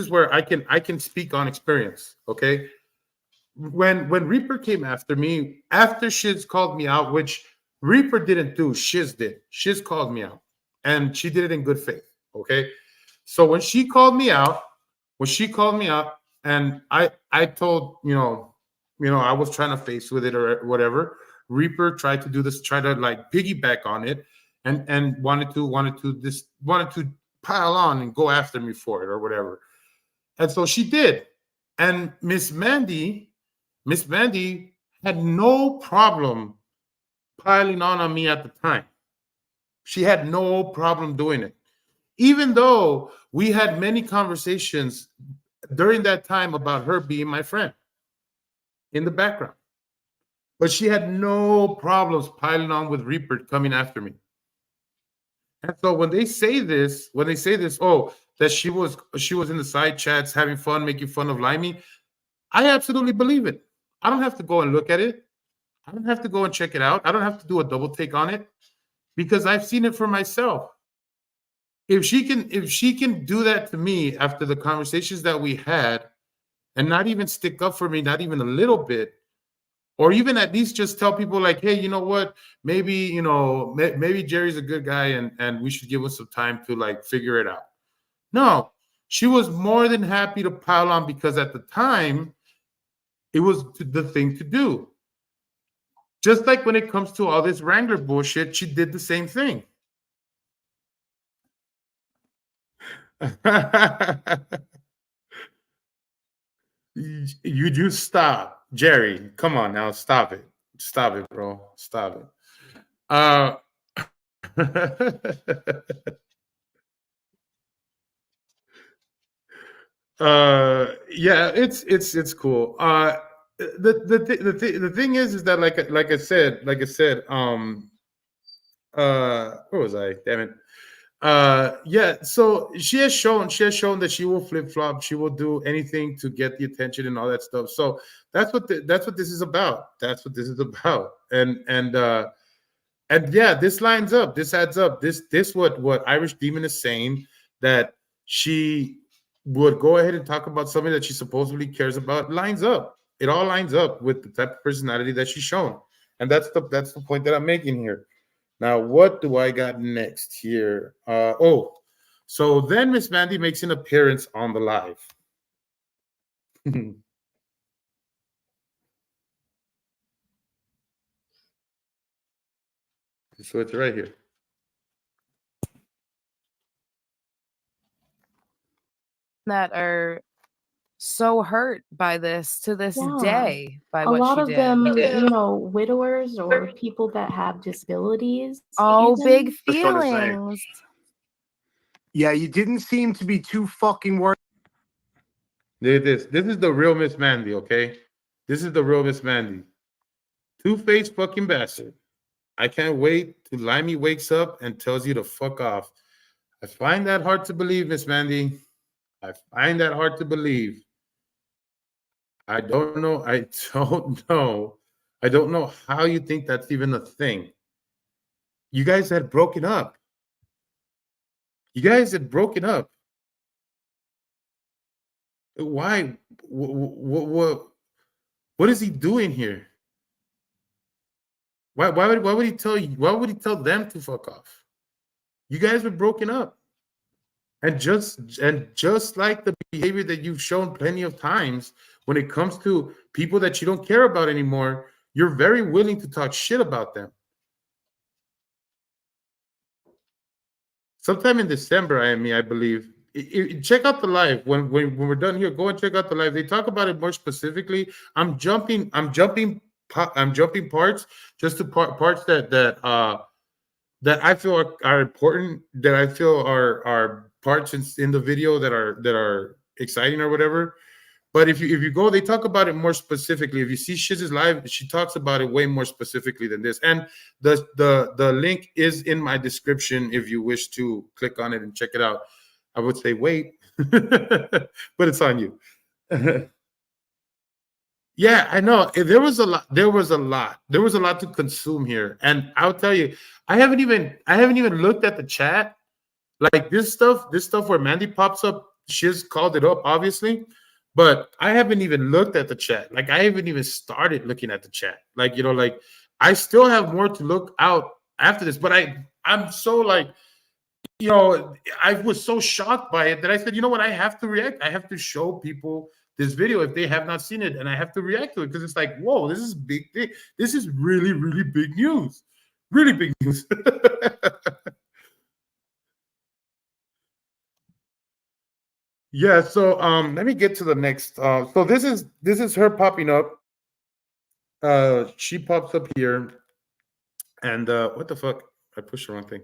where I can speak on experience. Okay. When Reaper came after me, after Shizz called me out, which Reaper didn't do, Shizz did. Shizz called me out, and she did it in good faith. Okay, so when she called me out, and I told I was trying to face with it or whatever. Reaper tried to do this, try to like piggyback on it, and wanted to pile on and go after me for it or whatever. And so she did, and Miss Mandy had no problem piling on me at the time. She had no problem doing it. Even though we had many conversations during that time about her being my friend in the background. But she had no problems piling on with Reaper coming after me. And so when they say this, oh, that she was in the side chats having fun, making fun of Limey, I absolutely believe it. I don't have to go and look at it. I don't have to go and check it out. I don't have to do a double take on it because I've seen it for myself. If she can do that to me after the conversations that we had and not even stick up for me, not even a little bit, or even at least just tell people like, hey, you know what? Maybe, maybe Jerry's a good guy and we should give us some time to like figure it out. No, she was more than happy to pile on because at the time it was the thing to do. Just like when it comes to all this Wrangler bullshit, she did the same thing. You just stop, Jerry. Come on now, stop it, bro, stop it. Yeah, it's cool. The thing is that like I said, where was I? Damn it. Yeah, so she has shown that she will flip-flop, she will do anything to get the attention and all that stuff. So that's what this is about. And yeah, this lines up, this adds up. This what Irish Demon is saying, that she would go ahead and talk about something that she supposedly cares about, lines up. It all lines up with the type of personality that she's shown. And that's the point that I'm making here. Now, what do I got next here? So then Miss Mandy makes an appearance on the live. So it's right here. That are so hurt by this to this Yeah. day by A what lot she of did. them, widowers or people that have disabilities. Oh, even. big Just gonna say. feelings. Yeah, you didn't seem to be too fucking worried. This is the real Miss Mandy, okay? This is the real Miss Mandy. Two-faced fucking bastard. I can't wait till Limey wakes up and tells you to fuck off. I find that hard to believe, Miss Mandy. I find that hard to believe. I don't know. I don't know. I don't know how you think that's even a thing. You guys had broken up. You guys had broken up. Why? What is he doing here? Why would he tell you? Why would he tell them to fuck off? You guys were broken up. And just like the behavior that you've shown plenty of times when it comes to people that you don't care about anymore, you're very willing to talk shit about them. Sometime in December, I believe. Check out the live when we're done here. Go and check out the live. They talk about it more specifically. I'm jumping parts just to parts that I feel are important, that I feel are parts in the video that are exciting or whatever. But if you go, they talk about it more specifically. If you see Shizz's live, she talks about it way more specifically than this. And the link is in my description if you wish to click on it and check it out. I would say wait, but it's on you. Yeah, I know. There was a lot. There was a lot to consume here, and I'll tell you, I haven't even looked at the chat. Like this stuff where Mandy pops up, Shiz called it up, obviously, but I haven't even looked at the chat. Like I haven't even started looking at the chat. Like like I still have more to look out after this, but I'm so like, I was so shocked by it that I said, you know what, I have to react. I have to show people this video if they have not seen it, and I have to react to it because it's like, whoa, this is big thing. This is really, really big news. Really big news. Yeah, so let me get to the next. So this is her popping up. She pops up here, and what the fuck? I pushed the wrong thing.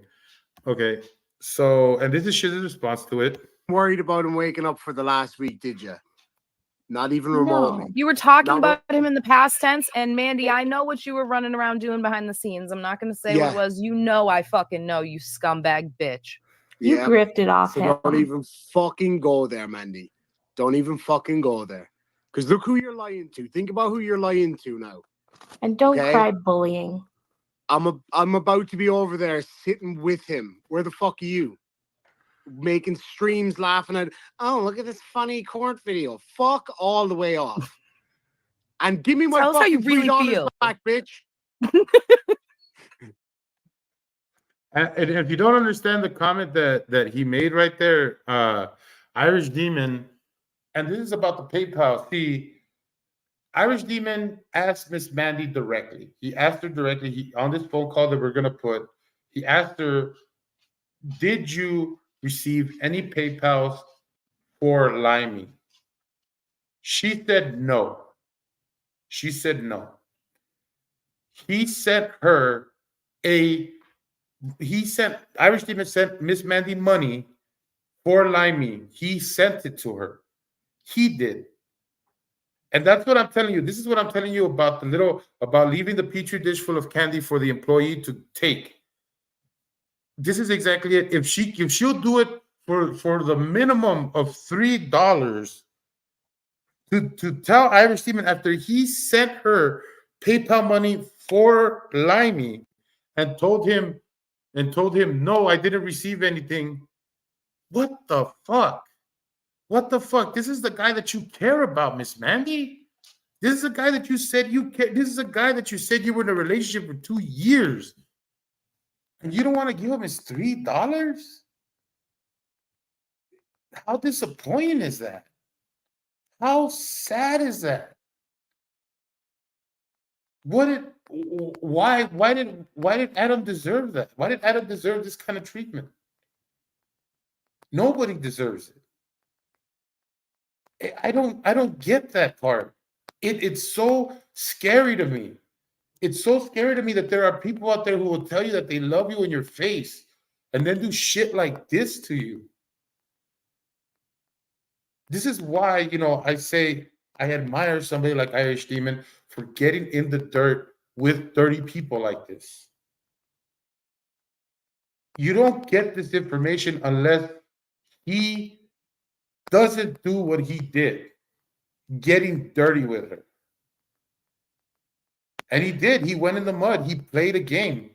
Okay, so and this is Shiz's response to it. Worried about him waking up for the last week, did you? Not even remotely. No. You were talking about him in the past tense, and Mandy, I know what you were running around doing behind the scenes. I'm not going to say what it was. I fucking know, you scumbag bitch. You grifted off so him. Don't even fucking go there, Mandy. Don't even fucking go there. Because look who you're lying to. Think about who you're lying to now. And don't cry bullying. I'm about to be over there sitting with him. Where the fuck are you? Making streams laughing at, oh, look at this funny court video. Fuck all the way off. And give me my Tell us how you fucking really feel back, bitch. And if you don't understand the comment that he made right there, Irish Demon, and this is about the PayPal. See, Irish Demon asked Miss Mandy directly. He asked her directly on this phone call that we're gonna put. He asked her, "Did you receive any PayPals for Limey?" She said no. She said no. He sent her Irish Demon sent Miss Mandy money for Limey. He sent it to her. He did. And that's what I'm telling you. This is what I'm telling you about about leaving the petri dish full of candy for the employee to take. This is exactly it. If she'll do it for the minimum of $3 to tell Irish Demon after he sent her PayPal money for Limey and told him no, I didn't receive anything. What the fuck? What the fuck? This is the guy that you care about, Miss Mandy. This is a guy that you said you care. This is a guy that you said you were in a relationship for 2 years. And you don't want to give him his $3? How disappointing is that? How sad is that? Why did Adam deserve that? Why did Adam deserve this kind of treatment? Nobody deserves it. I don't get that part. It's so scary to me. It's so scary to me that there are people out there who will tell you that they love you in your face and then do shit like this to you. This is why, I say I admire somebody like Irish Demon for getting in the dirt with dirty people like this. You don't get this information unless he doesn't do what he did, getting dirty with her. And he did. He went in the mud. He played a game.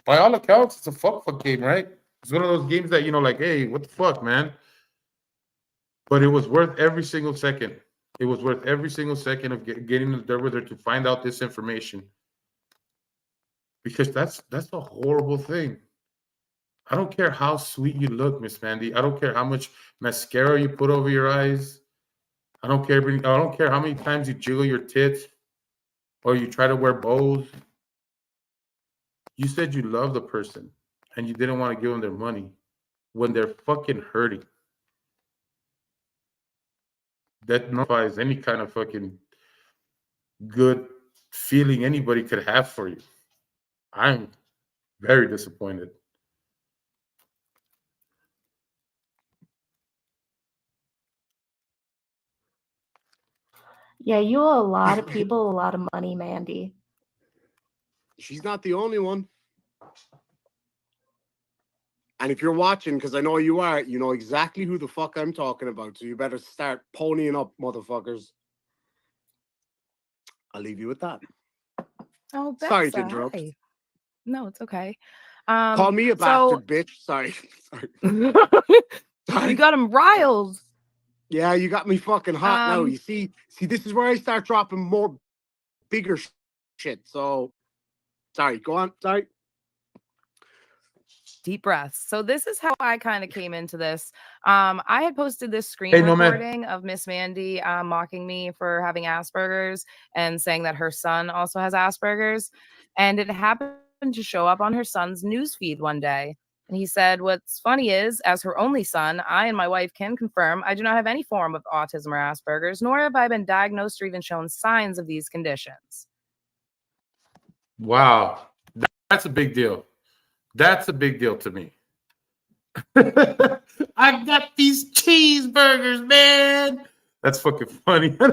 By all accounts, it's a fuck game, right? It's one of those games that, like, hey, what the fuck, man? But it was worth every single second. It was worth every single second of getting in the dirt with her to find out this information. Because that's a horrible thing. I don't care how sweet you look, Miss Mandy. I don't care how much mascara you put over your eyes. I don't care how many times you jiggle your tits or you try to wear bows. You said you love the person and you didn't want to give them their money when they're fucking hurting. That nullifies any kind of fucking good feeling anybody could have for you. I'm very disappointed. Yeah, you owe a lot of people a lot of money, Mandy. She's not the only one. And if you're watching, because I know you are, you know exactly who the fuck I'm talking about. So you better start ponying up, motherfuckers. I'll leave you with that. Oh, that's Sorry to interrupt. hi. No, it's okay. Call me a bastard, bitch. Sorry. Sorry. You got him riled. Yeah, you got me fucking hot now. You see, this is where I start dropping more bigger shit. So, sorry, go on. Sorry. Deep breaths. So this is how I kind of came into this. I had posted this screen Hey, Nomad. recording of Miss Mandy mocking me for having Asperger's and saying that her son also has Asperger's. And it happened to show up on her son's newsfeed one day. And he said, what's funny is, as her only son, I and my wife can confirm I do not have any form of autism or Asperger's, nor have I been diagnosed or even shown signs of these conditions. Wow. That's a big deal. That's a big deal to me. I got these cheeseburgers, man. That's fucking funny. I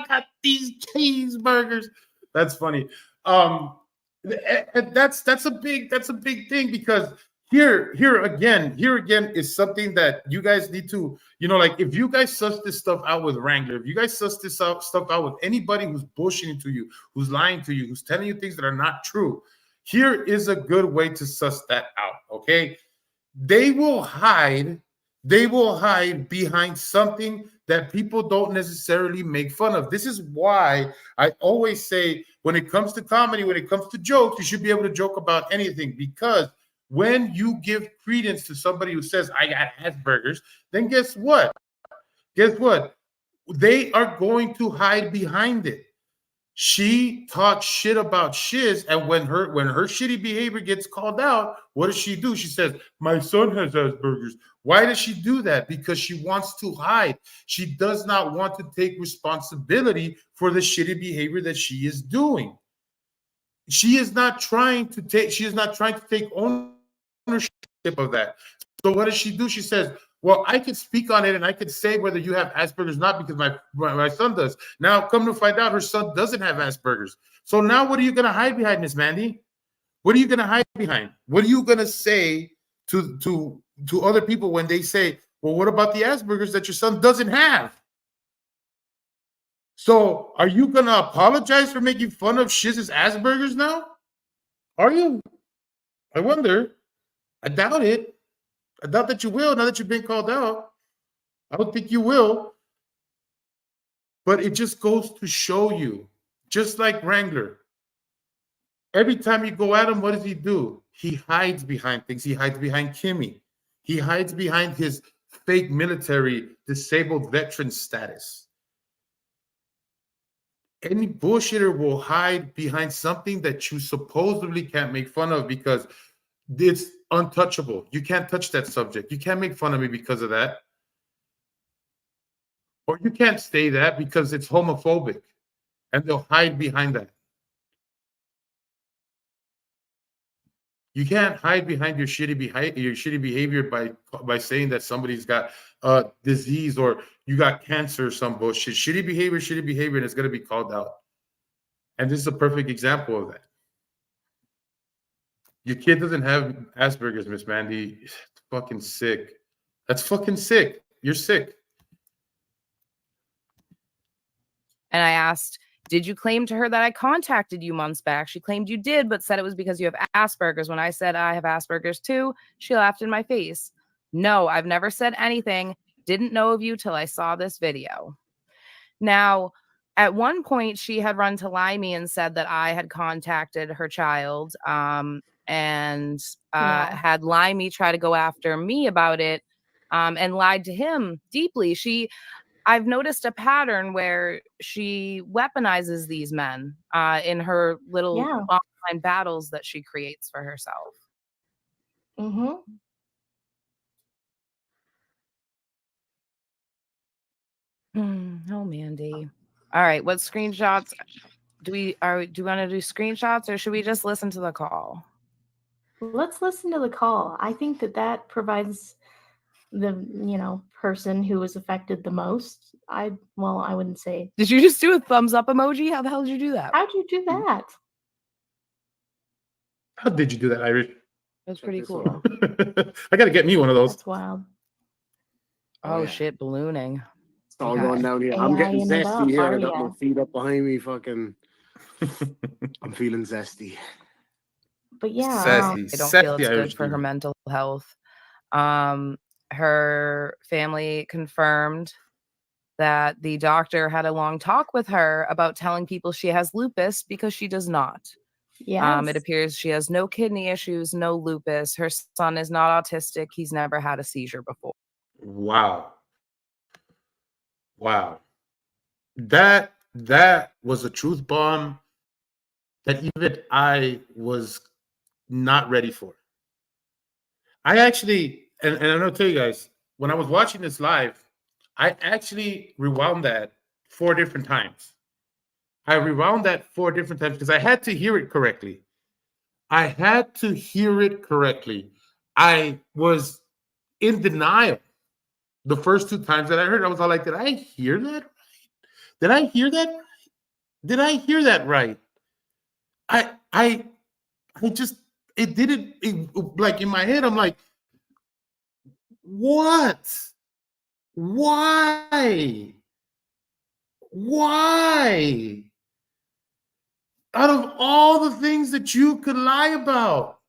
got these cheeseburgers. That's funny. That's a big thing because here again is something that you guys need to, like if you guys suss this stuff out with Wrangler, if you guys suss this stuff out with anybody who's bullshitting to you, who's lying to you, who's telling you things that are not true, here is a good way to suss that out. Okay, they will hide behind something that people don't necessarily make fun of. This is why I always say, when it comes to comedy, when it comes to jokes, you should be able to joke about anything, because when you give credence to somebody who says, I got Asperger's, then guess what? They are going to hide behind it. She talks shit about Shizz, and when her shitty behavior gets called out, what does she do? She says, my son has Asperger's. Why does she do that? Because she wants to hide. She does not want to take responsibility for the shitty behavior that she is doing. She is not trying to take ownership of that. So what does she do? She says, well, I could speak on it and I could say whether you have Asperger's or not, because my son does. Now, come to find out, her son doesn't have Asperger's. So now what are you going to hide behind, Miss Mandy? What are you going to hide behind? What are you going to say to other people when they say, well, what about the Asperger's that your son doesn't have? So are you going to apologize for making fun of Shizz's Asperger's now? Are you? I wonder. I doubt it. I doubt that you will, now that you've been called out. I don't think you will. But it just goes to show you, just like Wrangler, every time you go at him, what does he do? He hides behind things. He hides behind Kimmy. He hides behind his fake military disabled veteran status. Any bullshitter will hide behind something that you supposedly can't make fun of because it's untouchable. You can't touch that subject. You can't make fun of me because of that. Or you can't say that because it's homophobic. And they'll hide behind that. You can't hide behind your shitty behavior by saying that somebody's got a disease or you got cancer or some bullshit. Shitty behavior, and it's going to be called out. And this is a perfect example of that. Your kid doesn't have Asperger's, Miss Mandy. It's fucking sick. That's fucking sick. You're sick. And I asked, did you claim to her that I contacted you months back? She claimed you did, but said it was because you have Asperger's. When I said I have Asperger's too, she laughed in my face. No, I've never said anything. Didn't know of you till I saw this video. Now, at one point, she had run to lie me and said that I had contacted her child and had lie me try to go after me about it and lied to him deeply. I've noticed a pattern where she weaponizes these men in her little online battles that she creates for herself. Mm-hmm. Oh, Mandy. All right, what screenshots do we want to do screenshots, or should we just listen to the call? Let's listen to the call. I think that provides the person who was affected the most. I wouldn't say. Did you just do a thumbs up emoji? How the hell did you do that? How'd you do that? How did you do that, Irish? That's pretty cool. I got to get me one of those. That's wild. Oh, shit, ballooning. It's all going down here. I'm getting zesty here. I got my feet up behind me. Fucking, I'm feeling zesty. But yeah, I don't feel it's good for her mental health. Her family confirmed that the doctor had a long talk with her about telling people she has lupus because she does not. Yes. It appears she has no kidney issues, no lupus. Her son is not autistic. He's never had a seizure before. Wow. That was a truth bomb that even I was not ready for. I actually, and I'm going to tell you guys, when I was watching this live, I actually rewound that 4 different times. I rewound that 4 different times because I had to hear it correctly. I was in denial the first 2 times that I heard it. I was all like, did I hear that right? Did I hear that right? Did I hear that right? I just, it didn't, like in my head, I'm like, what? Why? Out of all the things that you could lie about,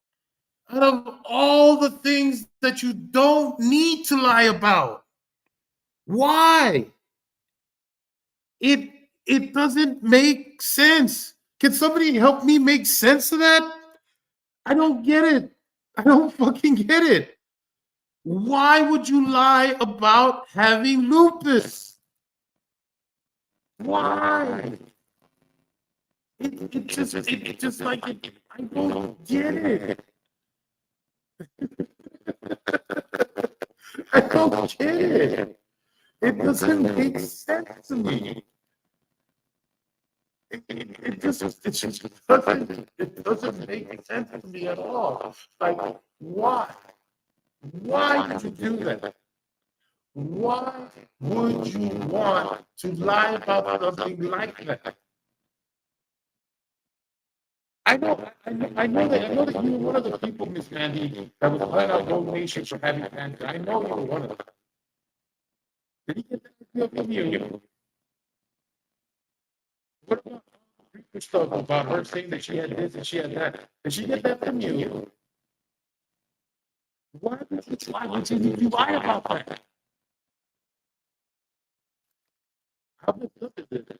out of all the things that you don't need to lie about, why? It doesn't make sense. Can somebody help me make sense of that? I don't get it. I don't fucking get it. Why would you lie about having lupus? Why? It just like I don't get it. I don't get it. It doesn't make sense to me. It doesn't make sense to me at all. Like, why? Why did you do that? Why would you want to lie about something like that? I know that you were one of the people, Miss Mandy, that was putting out donations for having cancer. I know you were one of them. Did he get that from you? What about the stuff about her saying that she had this and she had that? Did she get that from you? Why would you lie about that? How much is it?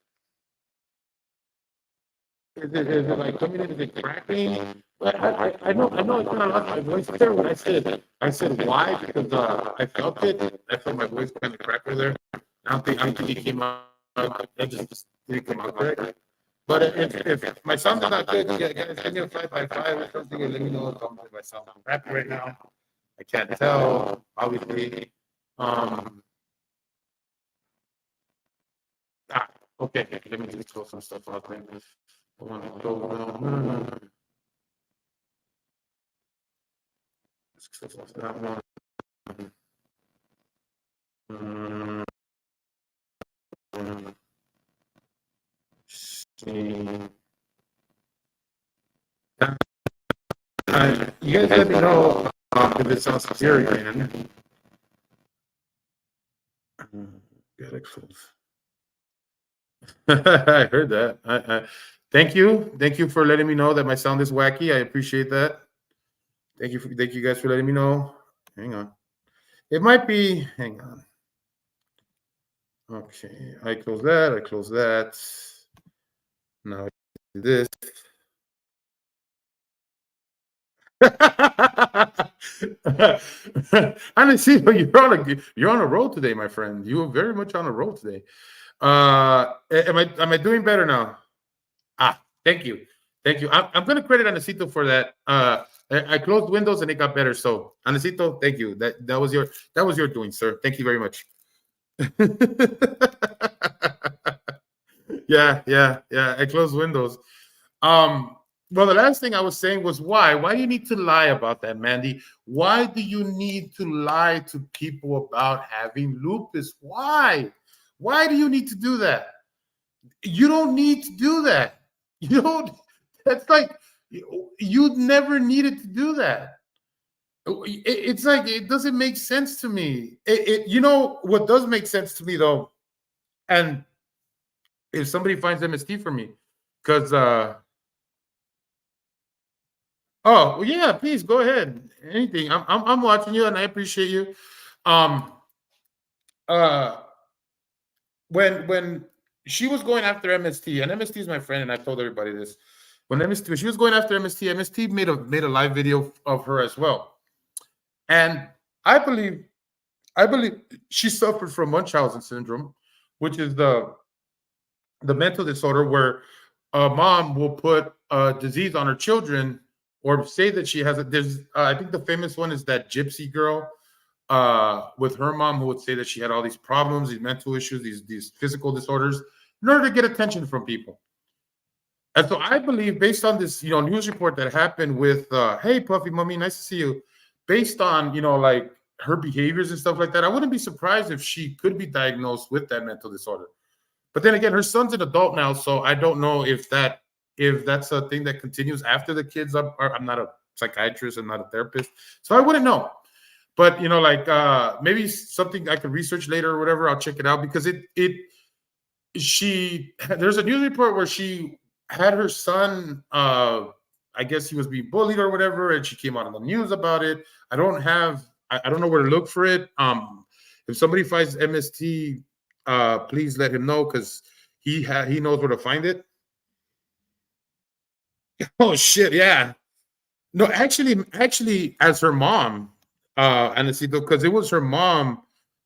Is it like coming in? Is it cracking? I know I kind of lost my voice there when I said why, because I felt it. I felt my voice kind of crack there. I don't think it came out. That just didn't come out correct. But if my sound is not good, yeah, guys, send me a 5x5 or something and let me know if my sound is crappy right now. I can't tell, obviously. Okay, let me just throw some stuff out there. I want to go around. Let's go that one. See. just let me know if it sounds clear again. Gotta close. I heard that. Thank you for letting me know that my sound is wacky. I appreciate that. Thank you guys for letting me know. Hang on. It might be. Hang on. Okay, I close that. I close that. Now I do this. Honestly, you're on a roll today, my friend. You are very much on a roll today. Am I doing better now? Thank you. I'm going to credit Anacito for that. I closed Windows and it got better. So Anacito, thank you. That was your doing, sir. Thank you very much. Yeah. I closed Windows. Well, the last thing I was saying was why? Why do you need to lie about that, Mandy? Why do you need to lie to people about having lupus? Why? Why do you need to do that? You don't need to do that. You don't. That's like you never needed to do that. It's like it doesn't make sense to me. You know what does make sense to me though, and if somebody finds MST for me, because oh well, yeah, please go ahead. Anything. I'm watching you and I appreciate you. Um when she was going after MST, and MST is my friend, and I told everybody this. When she was going after MST made a live video of her as well. And I believe she suffered from Munchausen syndrome, which is the mental disorder where a mom will put a disease on her children or say that she has it. There's I think the famous one is that gypsy girl with her mom who would say that she had all these problems, these mental issues, these physical disorders in order to get attention from people. And so I believe, based on this, news report that happened with, hey, Puffy Mummy, nice to see you. Based on, like her behaviors and stuff like that, I wouldn't be surprised if she could be diagnosed with that mental disorder. But then again, her son's an adult now, so I don't know if that's a thing that continues after the kids are. I'm not a psychiatrist, I'm not a therapist, so I wouldn't know. But maybe something I could research later or whatever. I'll check it out because there's a news report where she had her son, I guess he was being bullied or whatever, and she came out on the news about it. I don't know where to look for it. If somebody finds MST, please let him know because he knows where to find it. Oh shit, yeah. No, actually, as her mom, Anacito, because it was her mom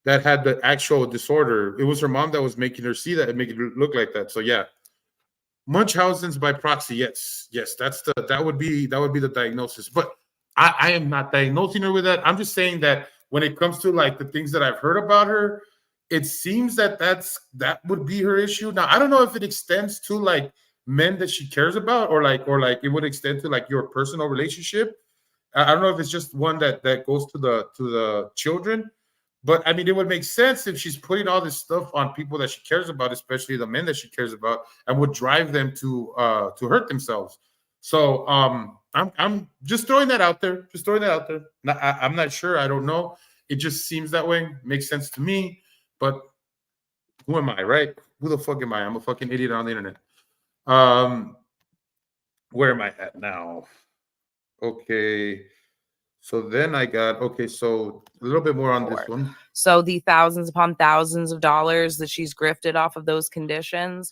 that had the actual disorder. It was her mom that was making her see that and making it look like that. So yeah. Munchausen's by proxy, yes, that would be the diagnosis. But I am not diagnosing her with that. I'm just saying that when it comes to like the things that I've heard about her, it seems that that would be her issue. Now I don't know if it extends to like men that she cares about, or like it would extend to like your personal relationship. I don't know if it's just one that goes to the children. But I mean, it would make sense if she's putting all this stuff on people that she cares about, especially the men that she cares about, and would drive them to hurt themselves. So I'm just throwing that out there. I'm not sure. I don't know. It just seems that way. Makes sense to me. But who am I, right? Who the fuck am I? I'm a fucking idiot on the internet. Where am I at now? Okay. So then I got, so a little bit more on this one. So the thousands upon thousands of dollars that she's grifted off of those conditions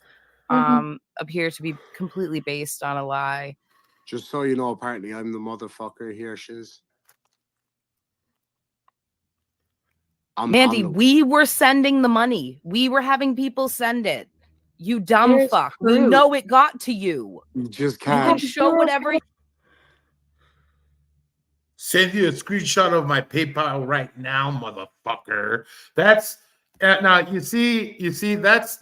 appear to be completely based on a lie. Just so you know, apparently I'm the motherfucker here, Shizz. Mandy, we were sending the money. We were having people send it. You dumb fuck. Proof. We know it got to you. You just can't. You can show whatever. Send you a screenshot of my PayPal right now, motherfucker. That's now you see that's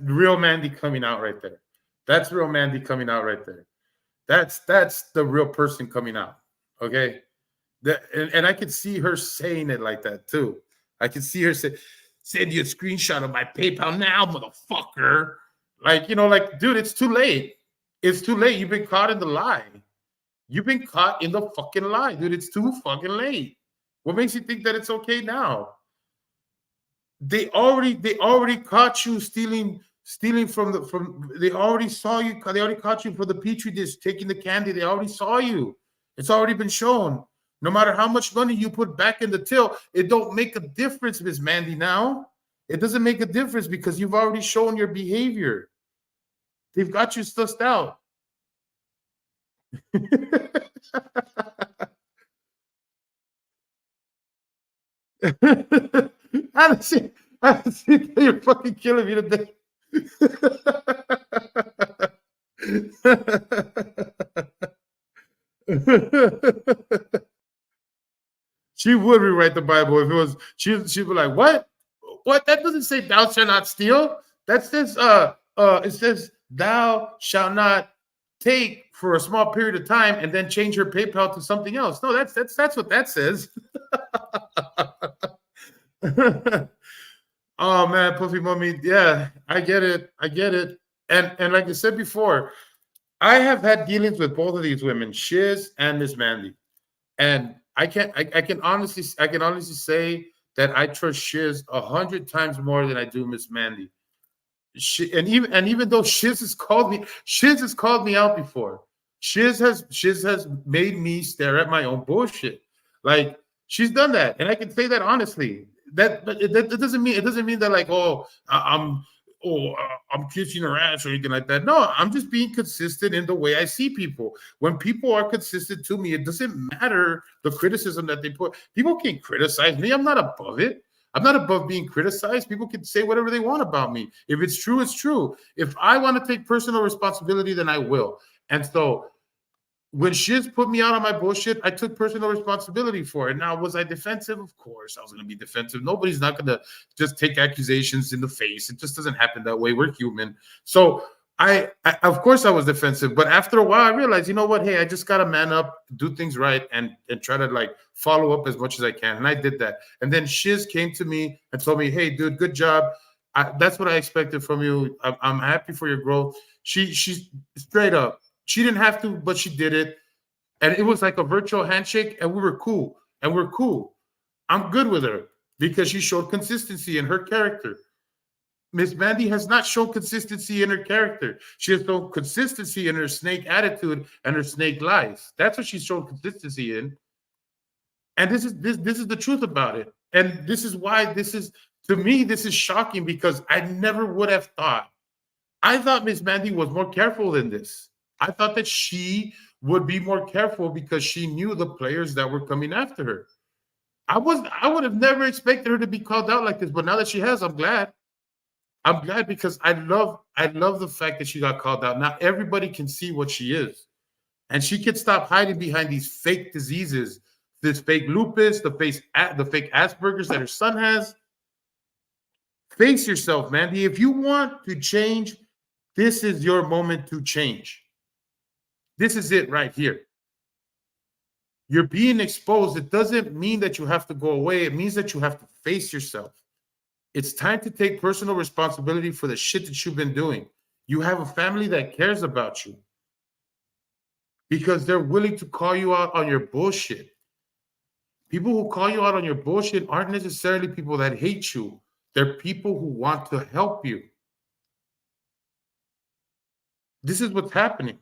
real Mandy coming out right there. That's real Mandy coming out right there. That's the real person coming out. Okay, and I could see her saying it like that too. I can see her say, "Send you a screenshot of my PayPal now, motherfucker." Like, like, dude, it's too late. It's too late. You've been caught in the lie. You've been caught in the fucking lie, dude. It's too fucking late. What makes you think that it's okay now? They already caught you stealing they already saw you. They already caught you for the petri dish taking the candy. They already saw you. It's already been shown. No matter how much money you put back in the till, it don't make a difference, Miss Mandy. Now it doesn't make a difference because you've already shown your behavior. They've got you sussed out. Honestly, you're fucking killing me today. She would rewrite the Bible if it was. She'd be like, "What? What? That doesn't say thou shalt not steal. That says it says thou shalt not take for a small period of time and then change your PayPal to something else." No, that's what that says. Oh man, Puffy Mummy. Yeah, I get it. And like I said before, I have had dealings with both of these women, Shizz and Miss Mandy. And I can honestly say that I trust Shizz 100 times more than I do Miss Mandy. Even though Shizz has called me out before. Shizz has made me stare at my own bullshit. Like she's done that, and I can say that honestly. That doesn't mean that like I'm kissing her ass or anything like that. No, I'm just being consistent in the way I see people. When people are consistent to me, it doesn't matter the criticism that they put. People can criticize me. I'm not above it. I'm not above being criticized. People can say whatever they want about me. If it's true, it's true. If I want to take personal responsibility, then I will. And so when Shizz put me out on my bullshit, I took personal responsibility for it. Now, was I defensive? Of course, I was going to be defensive. Nobody's not going to just take accusations in the face. It just doesn't happen that way. We're human. So I of course, I was defensive. But after a while, I realized, you know what? Hey, I just got to man up, do things right, and try to like follow up as much as I can. And I did that. And then Shizz came to me and told me, hey, dude, good job. That's what I expected from you. I'm happy for your growth. She's straight up. She didn't have to, but she did it. And it was like a virtual handshake, and we were cool. And we're cool. I'm good with her because she showed consistency in her character. Miss Mandy has not shown consistency in her character. She has shown consistency in her snake attitude and her snake lies. That's what she's shown consistency in. And this is the truth about it. And this is why to me, this is shocking because I never would have thought. I thought Miss Mandy was more careful than this. I thought that she would be more careful because she knew the players that were coming after her. I would have never expected her to be called out like this, but now that she has, I'm glad. I'm glad because I love the fact that she got called out. Now everybody can see what she is. And she can stop hiding behind these fake diseases, this fake lupus, the fake Asperger's that her son has. Face yourself, Mandy. If you want to change, this is your moment to change. This is it right here. You're being exposed. It doesn't mean that you have to go away. It means that you have to face yourself. It's time to take personal responsibility for the shit that you've been doing. You have a family that cares about you because they're willing to call you out on your bullshit. People who call you out on your bullshit aren't necessarily people that hate you. They're people who want to help you. This is what's happening.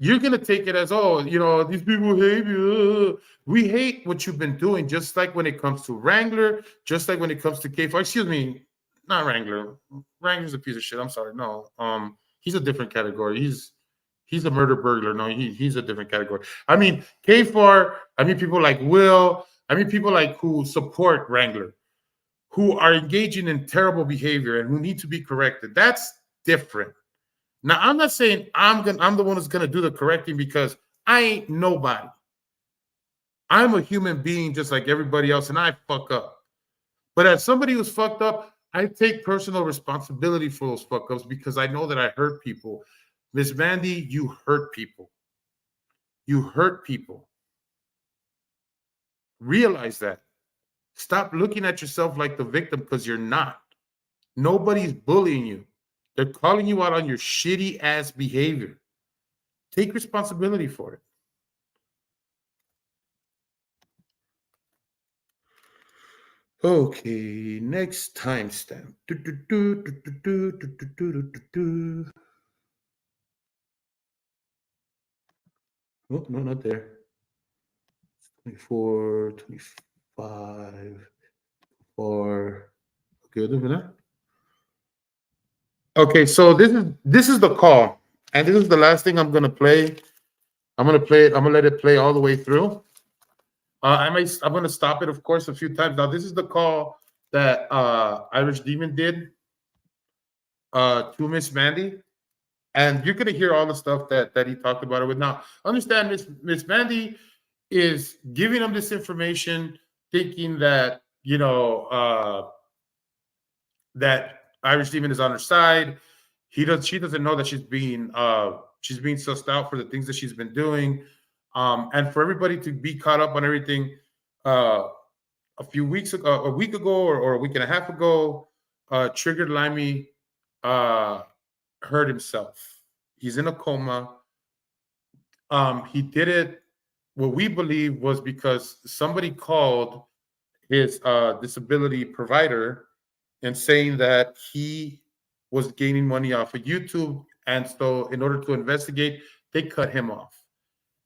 You're going to take it as, oh, you know, these people hate you. We hate what you've been doing, just like when it comes to Wrangler, just like when it comes to K4. Excuse me, not Wrangler. Wrangler's a piece of shit. I'm sorry. No, he's a different category. He's a murder burglar. No, he's a different category. I mean, K4, I mean, people like Will, I mean, people like who support Wrangler, who are engaging in terrible behavior and who need to be corrected. That's different. Now, I'm not saying I'm the one who's gonna do the correcting because I ain't nobody. I'm a human being just like everybody else, and I fuck up. But as somebody who's fucked up, I take personal responsibility for those fuck ups because I know that I hurt people. Miss Mandy, you hurt people. You hurt people. Realize that. Stop looking at yourself like the victim because you're not. Nobody's bullying you. They're calling you out on your shitty ass behavior. Take responsibility for it. Okay, next timestamp. Oh, no, not there. 24, 25, or okay, other than that. Okay, so this is the call, and this is the last thing I'm gonna play. I'm gonna play it. I'm gonna let it play all the way through. I'm gonna stop it, of course, a few times. Now, this is the call that Irish Demon did to Miss Mandy, and you're gonna hear all the stuff that he talked about it with. Now, understand, Miss Mandy is giving him this information, thinking that that Irish Demon is on her side. She doesn't know that she's being sussed out for the things that she's been doing. And for everybody to be caught up on everything, a few weeks ago, a week ago, or a week and a half ago, Triggered Limey hurt himself. He's in a coma. He did it, what we believe was because somebody called his disability provider and saying that he was gaining money off of YouTube. And so in order to investigate, they cut him off.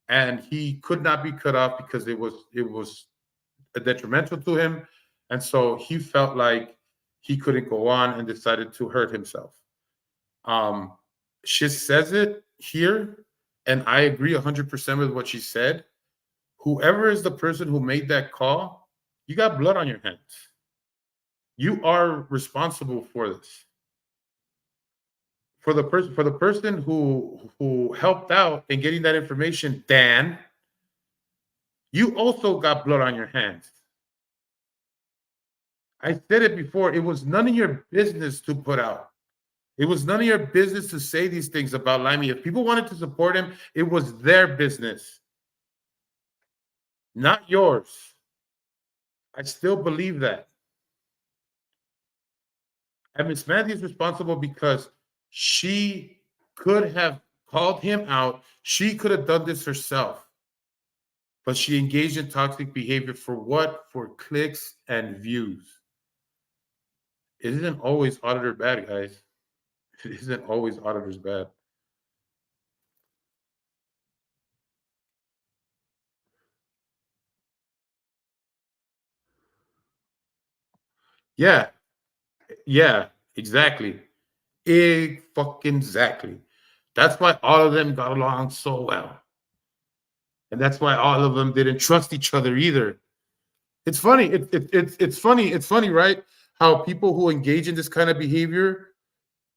And he could not be cut off because it was detrimental to him. And so he felt like he couldn't go on and decided to hurt himself. She says it here, and I agree 100% with what she said. Whoever is the person who made that call, you got blood on your hands. You are responsible for this. For the person who helped out in getting that information, Dan, you also got blood on your hands. I said it before, it was none of your business to put out. It was none of your business to say these things about Limey. If people wanted to support him, it was their business, not yours. I still believe that. And Miss Mandy is responsible because she could have called him out. She could have done this herself. But she engaged in toxic behavior for what? For clicks and views. It isn't always auditor bad, guys. It isn't always auditors bad. Yeah, yeah, exactly. Exactly. That's why all of them got along so well. And that's why all of them didn't trust each other either. It's funny. It's funny. It's funny, right? How people who engage in this kind of behavior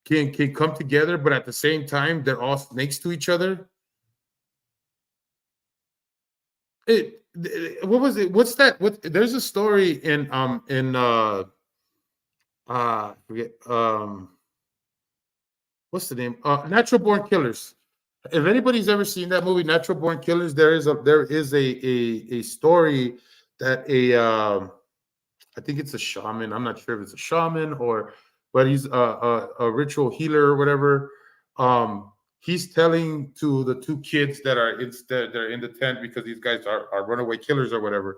can come together, but at the same time, they're all snakes to each other. What was it? What's that? There's a story in forget what's the name? Natural Born Killers. If anybody's ever seen that movie, Natural Born Killers, there is a story that I think it's a shaman. I'm not sure if it's a shaman but he's a ritual healer or whatever. He's telling to the two kids that are in the tent, because these guys are runaway killers or whatever.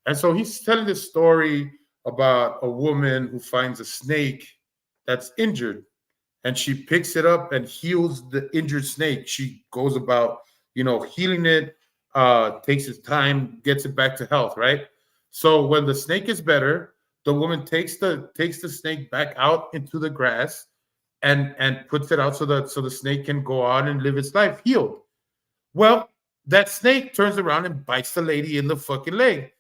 And so he's telling this story about a woman who finds a snake that's injured, and she picks it up and heals the injured snake. She goes about, healing it, takes its time, gets it back to health, right? So when the snake is better, the woman takes the snake back out into the grass and puts it out so the snake can go on and live its life healed. Well, that snake turns around and bites the lady in the fucking leg.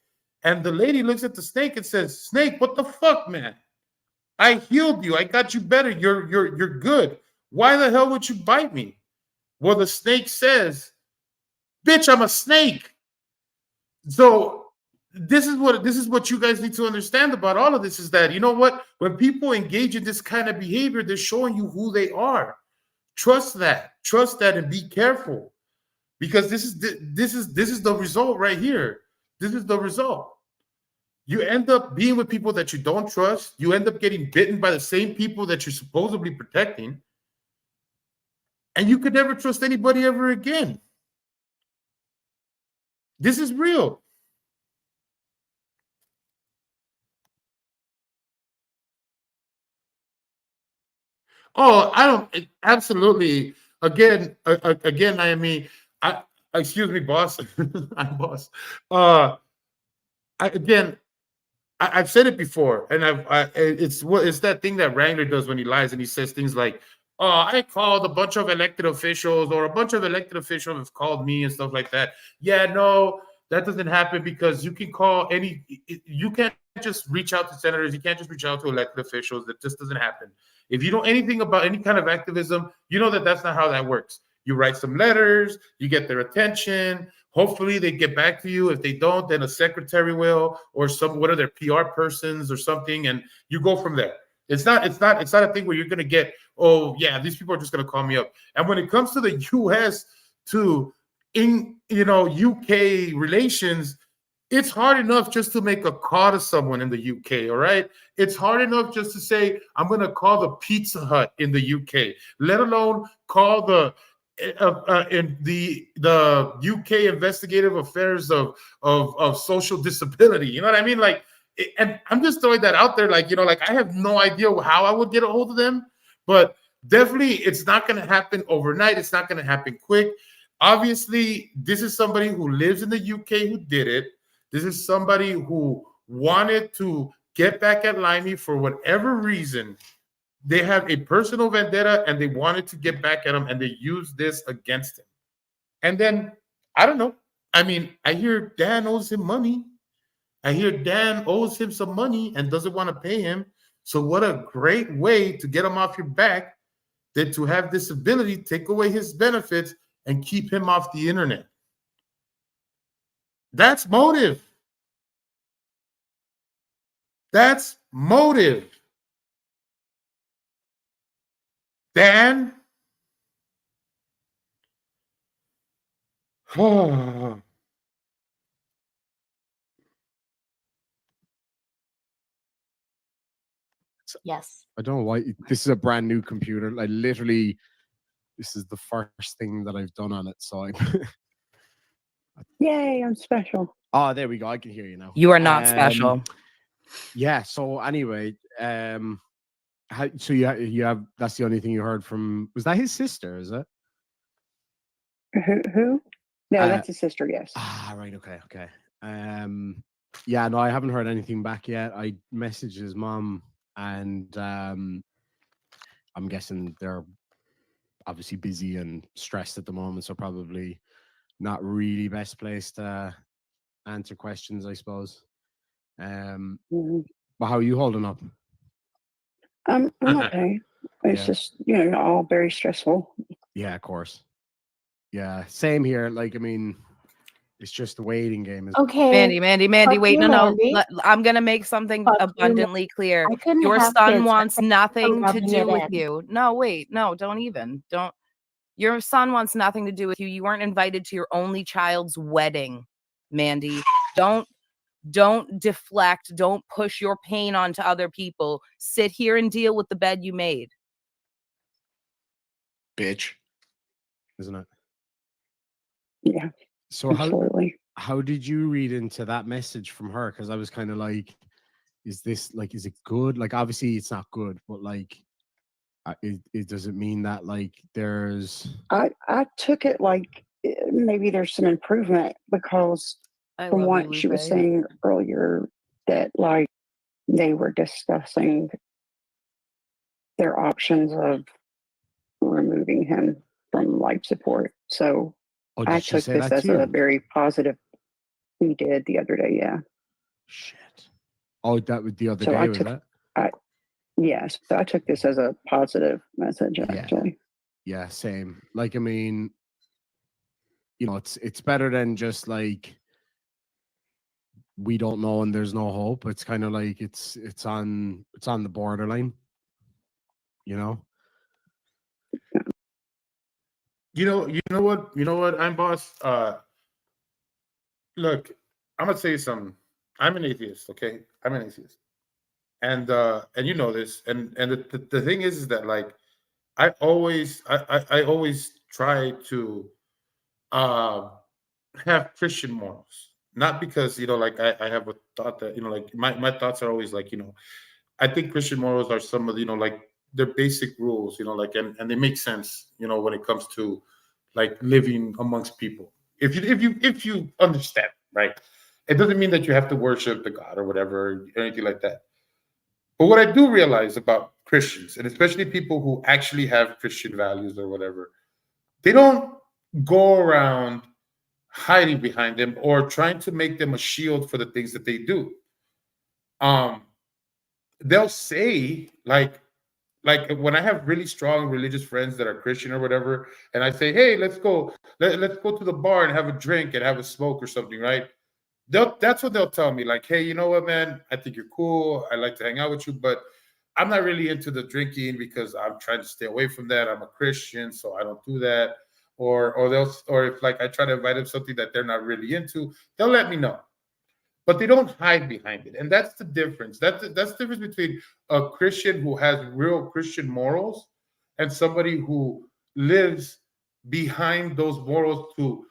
And the lady looks at the snake and says, "Snake, what the fuck, man? I healed you. I got you better. You're good. Why the hell would you bite me?" Well, the snake says, "Bitch, I'm a snake." So this is what you guys need to understand about all of this, is that, you know what? When people engage in this kind of behavior, they're showing you who they are. Trust that, and be careful, because this is the result right here. This is the result. You end up being with people that you don't trust. You end up getting bitten by the same people that you're supposedly protecting. and you could never trust anybody ever again. This is real. Oh, I don't absolutely. Again, I mean, I excuse me, boss. I'm boss. Uh, again, I've said it before, and it's that thing that Wrangler does when he lies, and he says things like, "Oh, I called a bunch of elected officials, or a bunch of elected officials have called me and stuff like that." Yeah, no, that doesn't happen because you can call any. You can't just reach out to senators. You can't just reach out to elected officials. That just doesn't happen. If you know anything about any kind of activism, you know that that's not how that works. You write some letters, you get their attention. Hopefully they get back to you. If they don't, then a secretary will, or some one of their PR persons or something, and you go from there. It's not a thing where you're gonna get, oh yeah, these people are just gonna call me up. And when it comes to the US to UK relations, it's hard enough just to make a call to someone in the UK, all right? It's hard enough just to say, I'm going to call the Pizza Hut in the UK, let alone call in the UK Investigative Affairs of Social Disability. You know what I mean? Like, and I'm just throwing that out there, like, like I have no idea how I would get a hold of them, but definitely it's not going to happen overnight. It's not going to happen quick. Obviously, this is somebody who lives in the UK who did it. This is somebody who wanted to get back at Limey for whatever reason. They have a personal vendetta and they wanted to get back at him, and they used this against him. And then, I don't know. I mean, I hear Dan owes him money. I hear Dan owes him some money and doesn't want to pay him. So what a great way to get him off your back than to have this ability, take away his benefits, and keep him off the internet. That's motive. That's motive. Dan? Yes. I don't know why. This is a brand new computer. Like literally, this is the first thing that I've done on it. So I. Yay! I'm special. Oh, there we go. I can hear you now. You are not special. Yeah. So anyway, so you have that's the only thing you heard from. Was that his sister? Is it? Who? No, that's his sister. Yes. Ah, right. Okay. Yeah. No, I haven't heard anything back yet. I messaged his mom, and I'm guessing they're obviously busy and stressed at the moment, so probably not really best place to answer questions, I suppose. But how are you holding up? I'm okay. It's just all very stressful. Yeah, of course. Yeah, same here. Like, I mean, it's just the waiting game. Okay. Mandy, wait, no. I'm gonna make something abundantly clear. Your son wants nothing to do with you. No, wait, no, don't. Your son wants nothing to do with you. You weren't invited to your only child's wedding, Mandy. Don't deflect. Don't push your pain onto other people. Sit here and deal with the bed you made. Bitch. Isn't it? Yeah. So how did you read into that message from her? Because I was kind of like, is it good? Like, obviously it's not good, but like, it doesn't mean that like there's. I took it like maybe there's some improvement, because from what she was saying earlier, that like they were discussing their options of removing him from life support. So I took this as a very positive. We did the other day, yeah. Shit. Oh, that was the other day, was that? Yes, so I took this as a positive message, actually. Yeah, same. Like, I mean, it's better than just like we don't know and there's no hope. It's kind of like it's on the borderline, You know what, I'm boss. Look, I'm gonna tell you something. I'm an atheist, okay? I'm an atheist. And you know this. And the thing is that like I always try to have Christian morals. Not because, like I have a thought that, like my thoughts are always like, I think Christian morals are some of, like they're basic rules, like, and they make sense, when it comes to like living amongst people. If you understand, right? It doesn't mean that you have to worship the God or whatever, or anything like that. But what I do realize about Christians, and especially people who actually have Christian values or whatever, they don't go around hiding behind them or trying to make them a shield for the things that they do. Um, they'll say like when I have really strong religious friends that are Christian or whatever, and I say, hey, let's go to the bar and have a drink and have a smoke or something, right? That's what they'll tell me. Like, hey, you know what, man? I think you're cool. I like to hang out with you, but I'm not really into the drinking because I'm trying to stay away from that. I'm a Christian, so I don't do that. Or if like I try to invite them something that they're not really into, they'll let me know. But they don't hide behind it, and that's the difference. That's the difference between a Christian who has real Christian morals and somebody who lives behind those morals to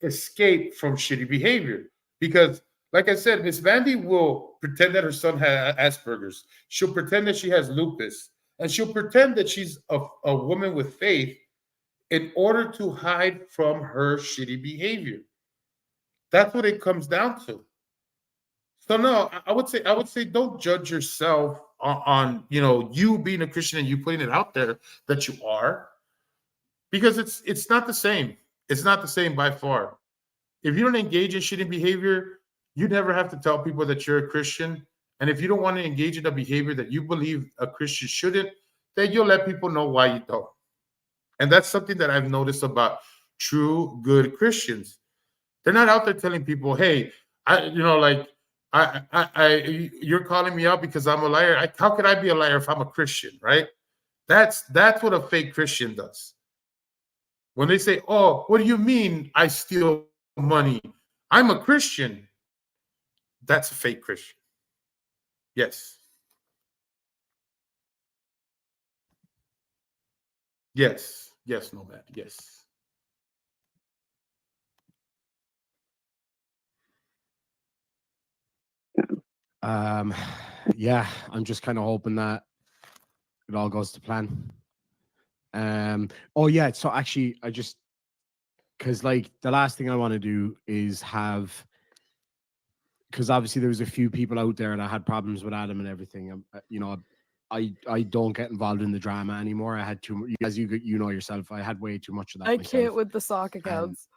escape from shitty behavior. Because, like I said, Miss Mandy will pretend that her son has Asperger's. She'll pretend that she has lupus. And she'll pretend that she's a woman with faith in order to hide from her shitty behavior. That's what it comes down to. So no, I would say don't judge yourself on you being a Christian and you putting it out there that you are, because it's not the same. It's not the same by far. If you don't engage in shitty behavior, you never have to tell people that you're a Christian. And if you don't want to engage in a behavior that you believe a Christian shouldn't, then you'll let people know why you don't. And that's something that I've noticed about true good Christians. They're not out there telling people, "Hey, like you're calling me out because I'm a liar. How could I be a liar if I'm a Christian?" Right? That's what a fake Christian does. When they say, "Oh, what do you mean I steal money? I'm a Christian." That's a fake Christian. Yes. Yes. Yes, no man. Yes. Um, yeah, I'm just kind of hoping that it all goes to plan. Oh yeah, so actually, because like the last thing I want to do is because obviously there was a few people out there and I had problems with Adam and everything. I don't get involved in the drama anymore. I had as you know yourself, I had way too much of that. I myself. can't with the sock accounts.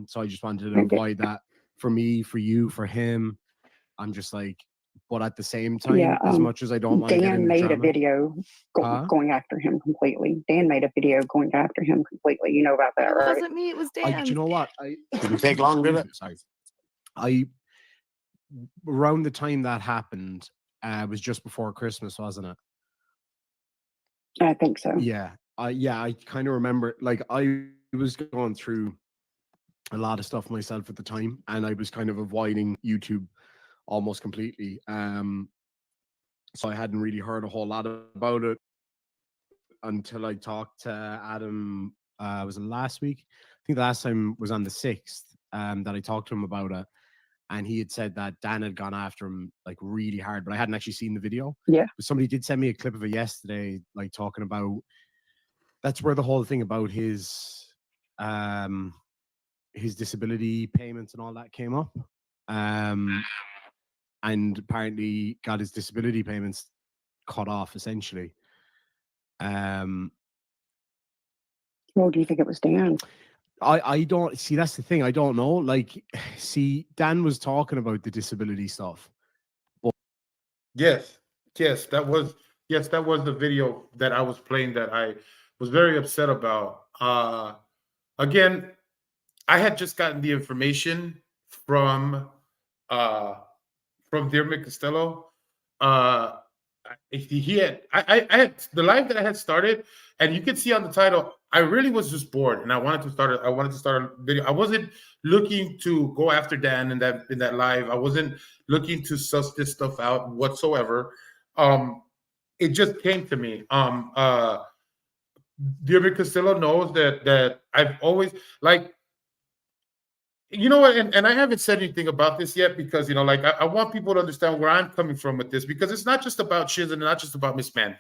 So I just wanted to avoid that for me, for you, for him. I'm just like, but at the same time, as much as I don't want to get in the drama. Dan made a video going after him completely. Dan made a video going after him completely. You know about that, right? It wasn't me. It was Dan. Do you know what? Did it take long, did it? Sorry. Around the time that happened, was just before Christmas, wasn't it? I think so. Yeah. I kind of remember, like, I was going through a lot of stuff myself at the time, and I was kind of avoiding YouTube almost completely. So I hadn't really heard a whole lot about it until I talked to Adam. Was it last week? I think the last time was on the 6th that I talked to him about it. And he had said that Dan had gone after him like really hard, but I hadn't actually seen the video. Yeah. But somebody did send me a clip of it yesterday, like talking about, that's where the whole thing about his disability payments and all that came up. And apparently got his disability payments cut off essentially. Well, do you think it was Dan? I don't see, that's the thing. I don't know. Like, see, Dan was talking about the disability stuff. But Yes, that was the video that I was playing that I was very upset about. Again, I had just gotten the information from Dermot Costello. He had I had the live that I had started, and you could see on the title, I really was just bored, and I wanted to start a video. I wasn't looking to go after Dan in that live. I wasn't looking to suss this stuff out whatsoever. It just came to me. Dear Costello knows that I've always like, you know what, and I haven't said anything about this yet because, you know, like I want people to understand where I'm coming from with this, because it's not just about Shizz and not just about Miss Mandy.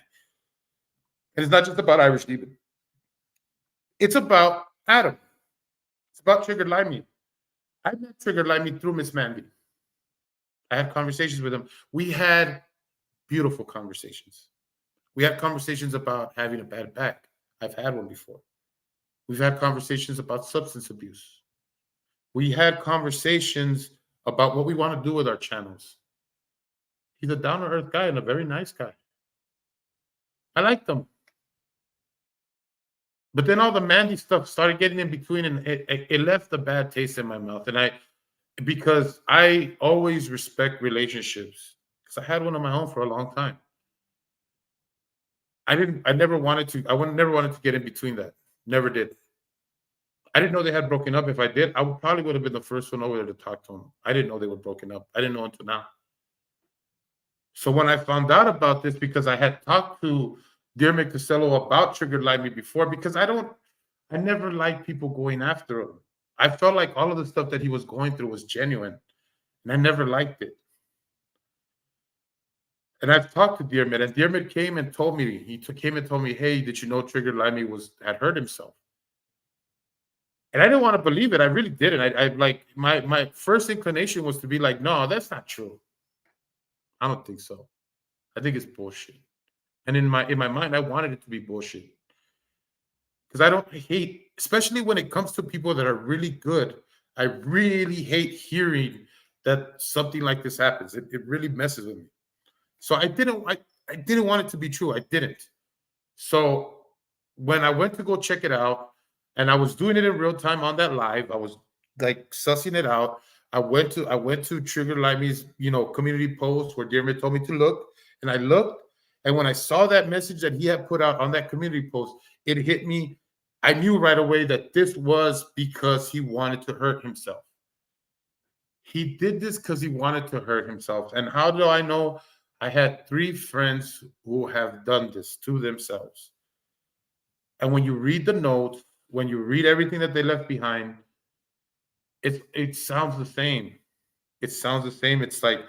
And it's not just about Irish Demon. It's about Adam. It's about Triggered Limey. I met Triggered Limey through Miss Mandy. I had conversations with him. We had beautiful conversations. We had conversations about having a bad back. I've had one before. We've had conversations about substance abuse. We had conversations about what we want to do with our channels. He's a down-to-earth guy and a very nice guy. I liked him. But then all the Mandy stuff started getting in between, and it left a bad taste in my mouth. And because I always respect relationships, because I had one of my own for a long time. I never wanted to get in between that. Never did. I didn't know they had broken up. If I did, I probably would have been the first one over there to talk to them. I didn't know they were broken up. I didn't know until now. So when I found out about this, because I had talked to Dear Costello about Triggered Limey before, because I never liked people going after him. I felt like all of the stuff that he was going through was genuine, and I never liked it. And I've talked to Dear and Dear came and told me, hey, did you know Triggered Limey had hurt himself? And I didn't want to believe it. I really didn't. I like, my first inclination was to be like, no, that's not true. I don't think so. I think it's bullshit. And in my mind, I wanted it to be bullshit. Because I don't hate, especially when it comes to people that are really good, I really hate hearing that something like this happens. It really messes with me. So I didn't want it to be true. I didn't. So when I went to go check it out, and I was doing it in real time on that live, I was like sussing it out. I went to Triggered Limey's, community post where Dear told me to look, and I looked, and when I saw that message that he had put out on that community post, it hit me. I knew right away that this was because he wanted to hurt himself. He did this because he wanted to hurt himself. And how do I know? I had 3 friends who have done this to themselves. And when you read the notes, when you read everything that they left behind, it sounds the same. It sounds the same. It's like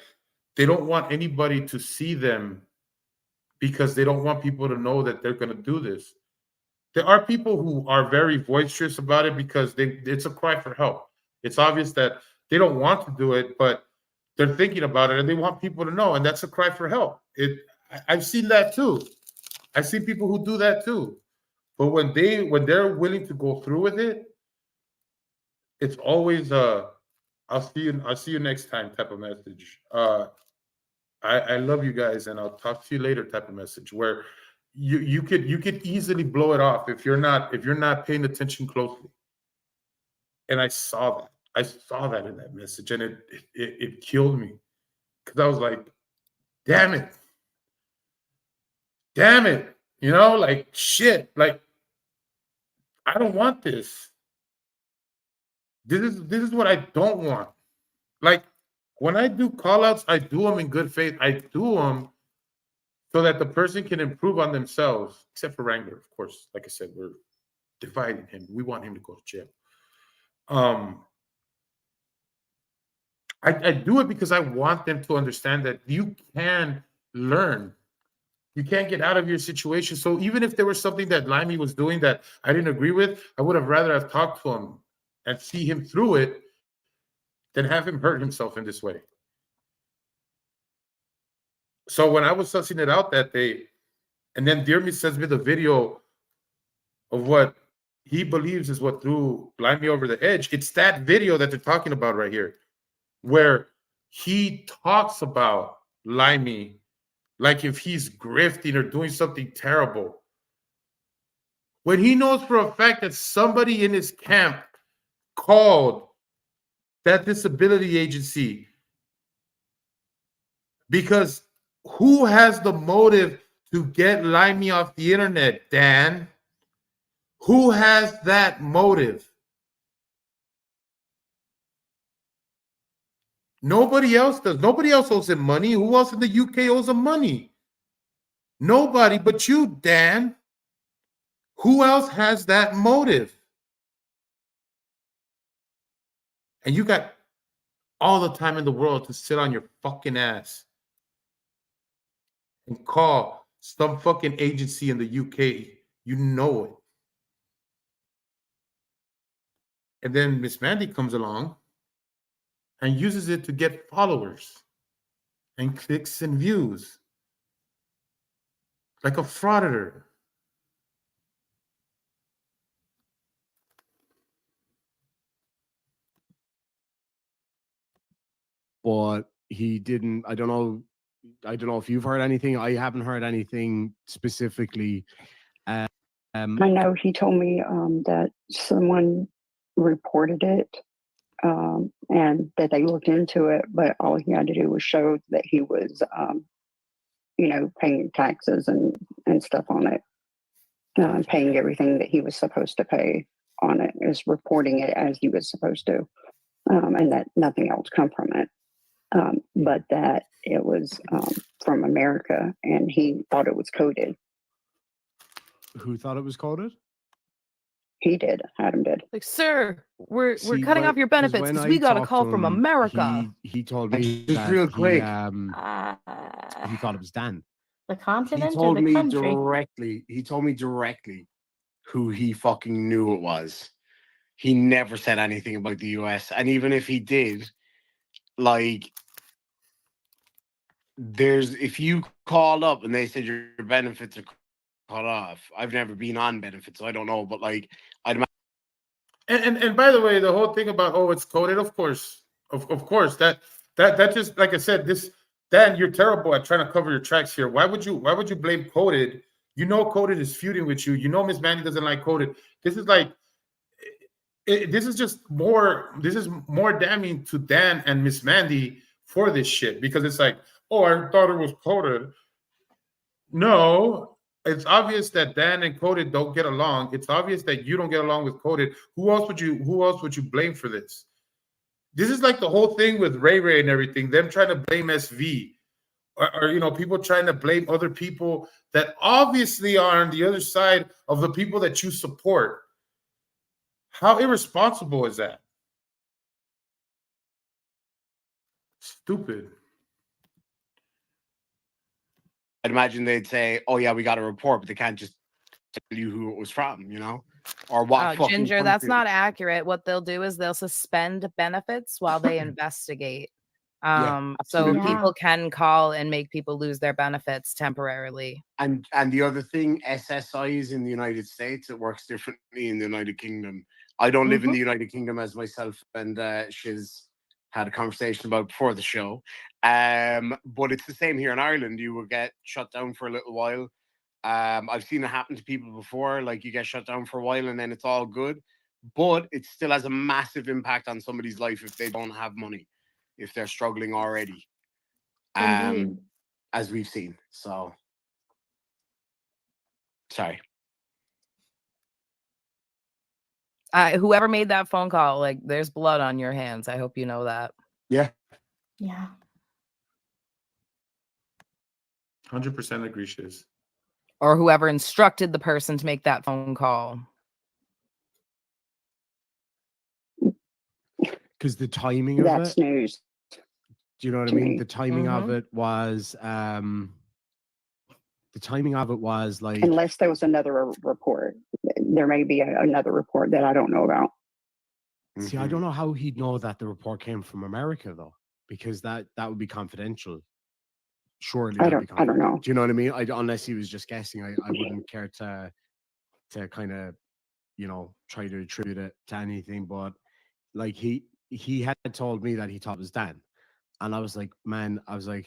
they don't want anybody to see them because they don't want people to know that they're going to do this. There are people who are very boisterous about it because it's a cry for help. It's obvious that they don't want to do it, but they're thinking about it and they want people to know, and that's a cry for help. I've seen that too. I've seen people who do that too. But when they're willing to go through with it, it's always I'll see you next time type of message. I love you guys and I'll talk to you later type of message, where you could easily blow it off if you're not paying attention closely. And I saw that in that message, and it killed me, because I was like, damn it, like shit, like I don't want this. This is what I don't want. Like, when I do call outs, I do them in good faith. I do them so that the person can improve on themselves, except for Wrangler, of course. Like I said, we're dividing him. We want him to go to jail. I do it because I want them to understand that you can learn. You can't get out of your situation. So even if there was something that Limey was doing that I didn't agree with, I would have rather have talked to him and see him through it than have him hurt himself in this way. So when I was sussing it out that day, and then Dear Me sends me the video of what he believes is what threw Limey over the edge, it's that video that they're talking about right here, where he talks about Limey like if he's grifting or doing something terrible, when he knows for a fact that somebody in his camp called that disability agency. Because who has the motive to get Limey off the internet, Dan? Who has that motive? Nobody else does. Nobody else owes him money. Who else in the UK owes him money? Nobody but you, Dan. Who else has that motive? And you got all the time in the world to sit on your fucking ass and call some fucking agency in the UK. You know it. And then Miss Mandy comes along and uses it to get followers and clicks and views. Like a frauditor. But he didn't. I don't know if you've heard anything. I haven't heard anything specifically. I know he told me that someone reported it and that they looked into it, but all he had to do was show that he was, paying taxes and stuff on it, paying everything that he was supposed to pay on it, is reporting it as he was supposed to, and that nothing else come from it. But that it was from America, and he thought it was coded. Who thought it was coded? He did. Adam did. Like, sir, we're cutting off your benefits because we got a call from America. He told me just real quick. He thought it was Dan. The continent He told or the me country? directly. He told me directly who he fucking knew it was. He never said anything about the US, and even if he did, like, if you call up and they said your benefits are cut off. I've never been on benefits, so I don't know, but like, I'd imagine. And by the way, the whole thing about it's coded, of course, of course, that just, like I said, this, Dan, you're terrible at trying to cover your tracks here. Why would you blame coded? You know coded is feuding with you. You know Miss Mandy doesn't like coded. This is like this is more damning to Dan and Miss Mandy for this shit, because it's like, oh, I thought it was coded. No, it's obvious that Dan and Coded don't get along. It's obvious that you don't get along with Coded. Who else would you blame for this? This is like the whole thing with Ray and everything, them trying to blame SV, or people trying to blame other people that obviously are on the other side of the people that you support. How irresponsible is that? Stupid. I'd imagine they'd say, "Oh yeah, we got a report," but they can't just tell you who it was from, or what. Ginger, that's not accurate. What they'll do is they'll suspend benefits while they investigate. So people can call and make people lose their benefits temporarily. And the other thing, SSIs in the United States, it works differently in the United Kingdom. I don't live in the United Kingdom, as myself and Shizz had a conversation about before the show. But it's the same here in Ireland. You will get shut down for a little while. I've seen it happen to people before, like you get shut down for a while and then it's all good. But it still has a massive impact on somebody's life if they don't have money, if they're struggling already. As we've seen. So sorry. Whoever made that phone call, like, there's blood on your hands. I hope you know that. Yeah. Yeah. 100% agree, Shiz. Or whoever instructed the person to make that phone call. Because the timing of That's news. Do you know what I mean? The timing of it was like, unless there was another report, there may be another report that I don't know about. See, I don't know how he'd know that the report came from America, though, because that would be confidential. Surely, I don't know. Do you know what I mean? Unless he was just guessing, I wouldn't care to kind of, try to attribute it to anything. But like he had told me that he thought it was Dan. And I was like, man, I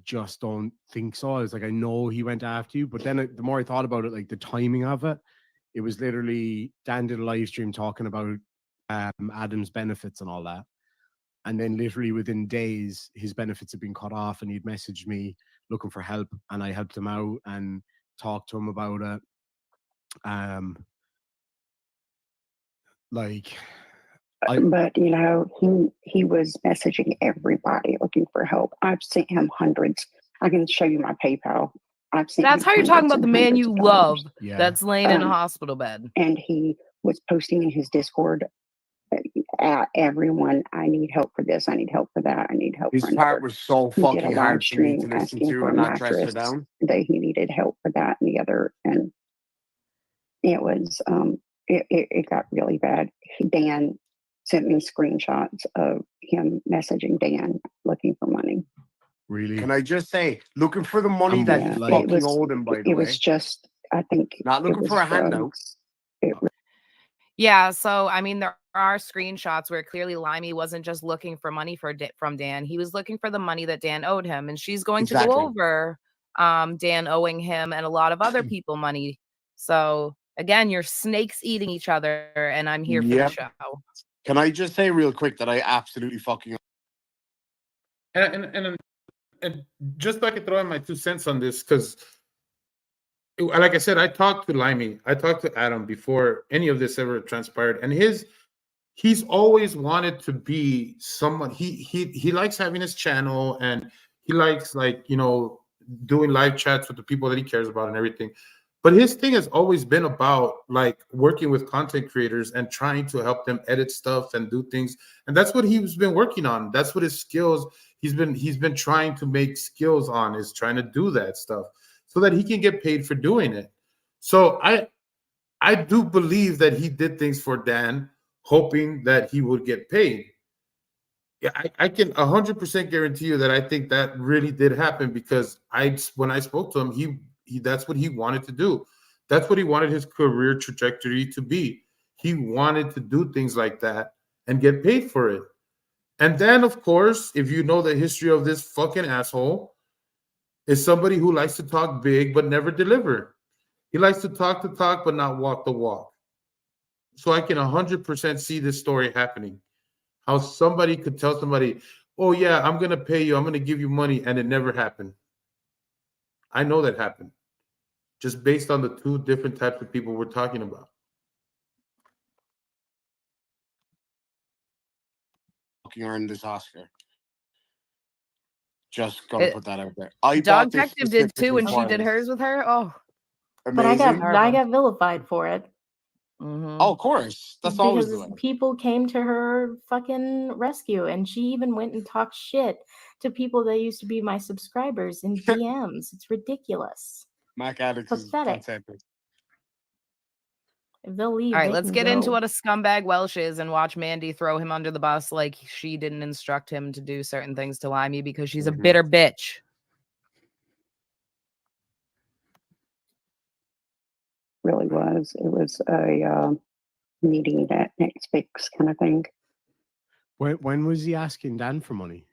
just don't think so. I was like, I know he went after you. But then the more I thought about it, like the timing of it, it was literally Dan did a live stream talking about Adam's benefits and all that. And then literally within days, his benefits had been cut off and he'd messaged me looking for help. And I helped him out and talked to him about it. But he was messaging everybody looking for help. I've sent him hundreds. I can show you my PayPal I've seen That's him how you're talking hundreds about the and man hundreds you of love dollars. Yeah. that's laying in a hospital bed. And he was posting in his Discord at everyone, I need help for this, I need help for that, I need help This for part another. was so He did a fucking live hard for me stream to listen asking to for a and not dress her mattress, down. that he needed help for that and the other. And it was, it got really bad. Dan sent me screenshots of him messaging Dan looking for money. Really? Can I just say, looking for the money I'm that with, he like- fucking owed him, by the It way. was just, I think, Not it looking was for a handout. drugs. It Yeah, so I mean, there are screenshots where clearly Limey wasn't just looking for money from Dan. He was looking for the money that Dan owed him, and she's going to Exactly. go over Dan owing him and a lot of other people money. So again, you're snakes eating each other, and I'm here for the Yep. show. Can I just say real quick that I absolutely fucking And just so I can throw in my 2 cents on this, because like I said, I talked to Limey, I talked to Adam before any of this ever transpired, and he's always wanted to be someone. He likes having his channel, and he likes, like, you know, doing live chats with the people that he cares about and everything. But his thing has always been about, like, working with content creators and trying to help them edit stuff and do things. And that's what he's been working on. That's what his skills, he's been trying to make skills on, is trying to do that stuff so that he can get paid for doing it. So I do believe that he did things for Dan, hoping that he would get paid. Yeah, I can 100% guarantee you that I think that really did happen, because when I spoke to him, he that's what he wanted to do. That's what he wanted his career trajectory to be. He wanted to do things like that and get paid for it. And then, of course, if you know the history of this fucking asshole, is somebody who likes to talk big but never deliver. He likes to talk the talk but not walk the walk. So I can 100% see this story happening. How somebody could tell somebody, oh yeah, I'm going to pay you, I'm going to give you money, and it never happened. I know that happened, just based on the 2 different types of people we're talking about. fucking earned this Oscar. Just gonna put that out there. I Dog bought this Detective did too when specifically she did for hers this. with her. Oh, But I got Amazing. vilified for it. Oh, of course. That's always the Because way. people came to her fucking rescue, and she even went and talked shit to people that used to be my subscribers in DMs. It's ridiculous. Mac Addicts is Pathetic. pathetic. If they'll leave, all right, they let's can get into go. what a scumbag Welsh is and watch Mandy throw him under the bus like she didn't instruct him to do certain things to Limey because she's a bitter bitch. really was. It was a needing that next fix kind of thing. When was he asking Dan for money?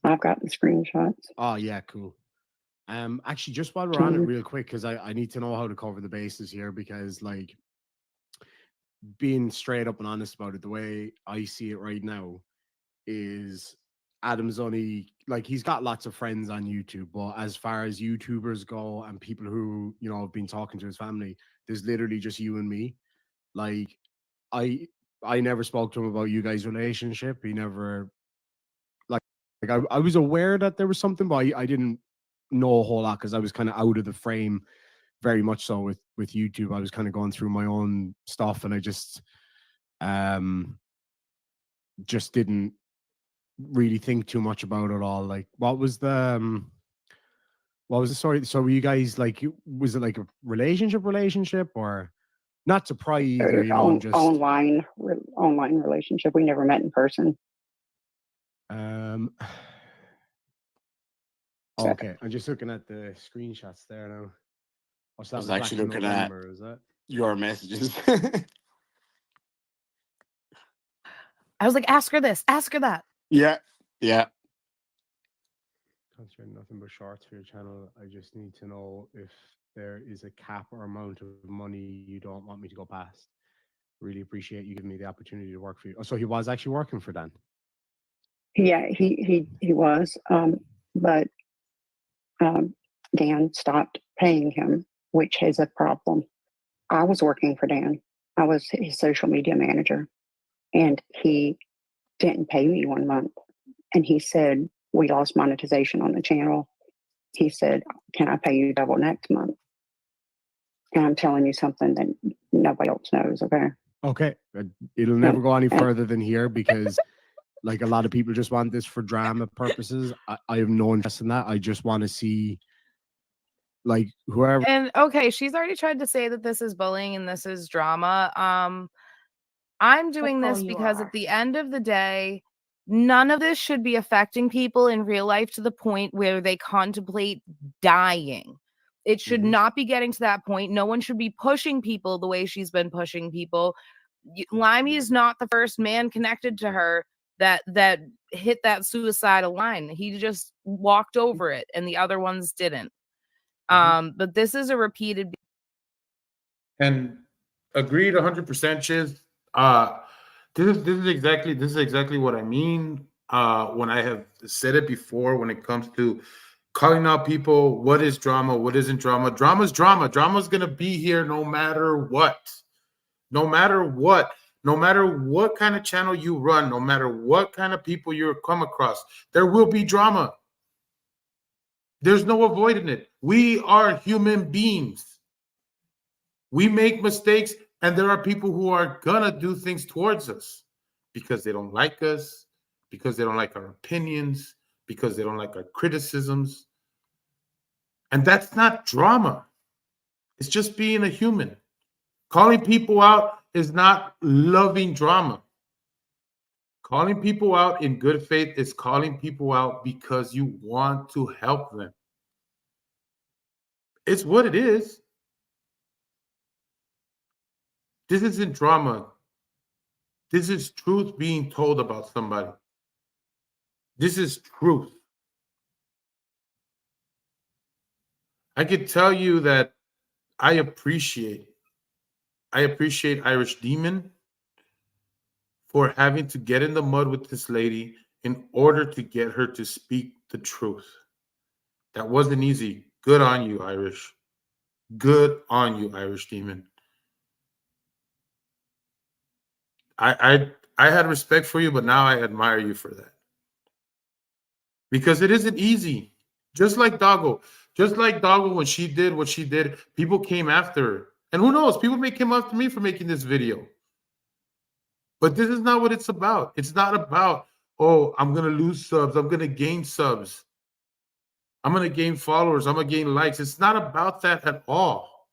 I've got the screenshots. Oh yeah, cool. Actually, just while we're on it, real quick, because I need to know how to cover the bases here, because, like, being straight up and honest about it, the way I see it right now is Adam's only, like, he's got lots of friends on YouTube, but as far as YouTubers go and people who, you know, have been talking to his family, there's literally just you and me. Like, I never spoke to him about you guys' relationship. He never, like I was aware that there was something, but I didn't know a whole lot because I was kind of out of the frame, very much so with YouTube. I was kind of going through my own stuff, and I just didn't really think too much about it all. Like, what was the story? So were you guys, like, was it like a relationship, or not surprise either, you know, just online relationship. We never met in person. okay, I'm just looking at the screenshots there now. What's that? I was actually looking at is that your messages. I was like, ask her this, ask her that. Yeah. Concentrate nothing but shorts for your channel. I just need to know if there is a cap or amount of money you don't want me to go past. Really appreciate you giving me the opportunity to work for you. Oh, so he was actually working for Dan. Yeah, he was. But Dan stopped paying him, which is a problem. I was working for Dan. I was his social media manager, and he didn't pay me 1 month. And he said, we lost monetization on the channel. he said, "Can I pay you double next month?" And I'm telling you something that nobody else knows. Okay. Okay. It'll never go any further than here because, like, a lot of people just want this for drama purposes. I have no interest in that. I just want to see, like, whoever. And okay, she's already tried to say that this is bullying and this is drama. I'm doing That's all this you because are. at the end of the day, none of this should be affecting people in real life to the point where they contemplate dying. It should not be getting to that point. No one should be pushing people the way she's been pushing people. Limey is not the first man connected to her that hit that suicidal line. He just walked over it and the other ones didn't. But this is a repeated. And agreed 100%, Shiz. This is exactly what I mean. When I have said it before, when it comes to calling out people, what is drama, what isn't drama? Drama's drama. Drama's gonna be here no matter what. No matter what. No matter what kind of channel you run, no matter what kind of people you come across, there will be drama. There's no avoiding it. We are human beings. We make mistakes, and there are people who are gonna do things towards us because they don't like us, because they don't like our opinions, because they don't like our criticisms. And that's not drama. It's just being a human. Calling people out is not loving drama. Calling people out in good faith is calling people out because you want to help them. It's what it is. This isn't drama. This is truth being told about somebody. This is truth. I could tell you that I appreciate Irish Demon for having to get in the mud with this lady in order to get her to speak the truth. That wasn't easy. Good on you, Irish. Good on you, Irish Demon. I had respect for you, but now I admire you for that. Because it isn't easy. Just like Doggo. Just like Doggo, when she did what she did, people came after her. And who knows? People may come after me for making this video. But this is not what it's about. It's not about, oh, I'm going to lose subs. I'm going to gain subs. I'm going to gain followers. I'm going to gain likes. It's not about that at all.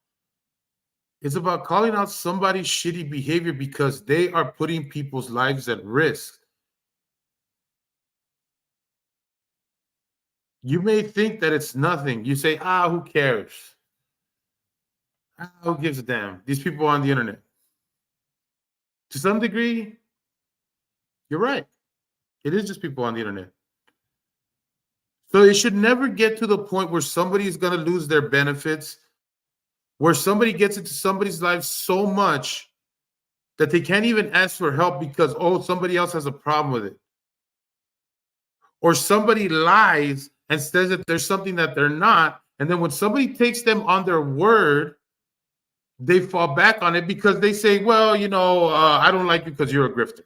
It's about calling out somebody's shitty behavior because they are putting people's lives at risk. You may think that it's nothing. You say, who cares? Who gives a damn? These people on the internet. To some degree, you're right. It is just people on the internet. So it should never get to the point where somebody is going to lose their benefits, where somebody gets into somebody's life so much that they can't even ask for help because, somebody else has a problem with it. Or somebody lies and says that there's something that they're not. And then when somebody takes them on their word, they fall back on it because they say, well, I don't like you because you're a grifter.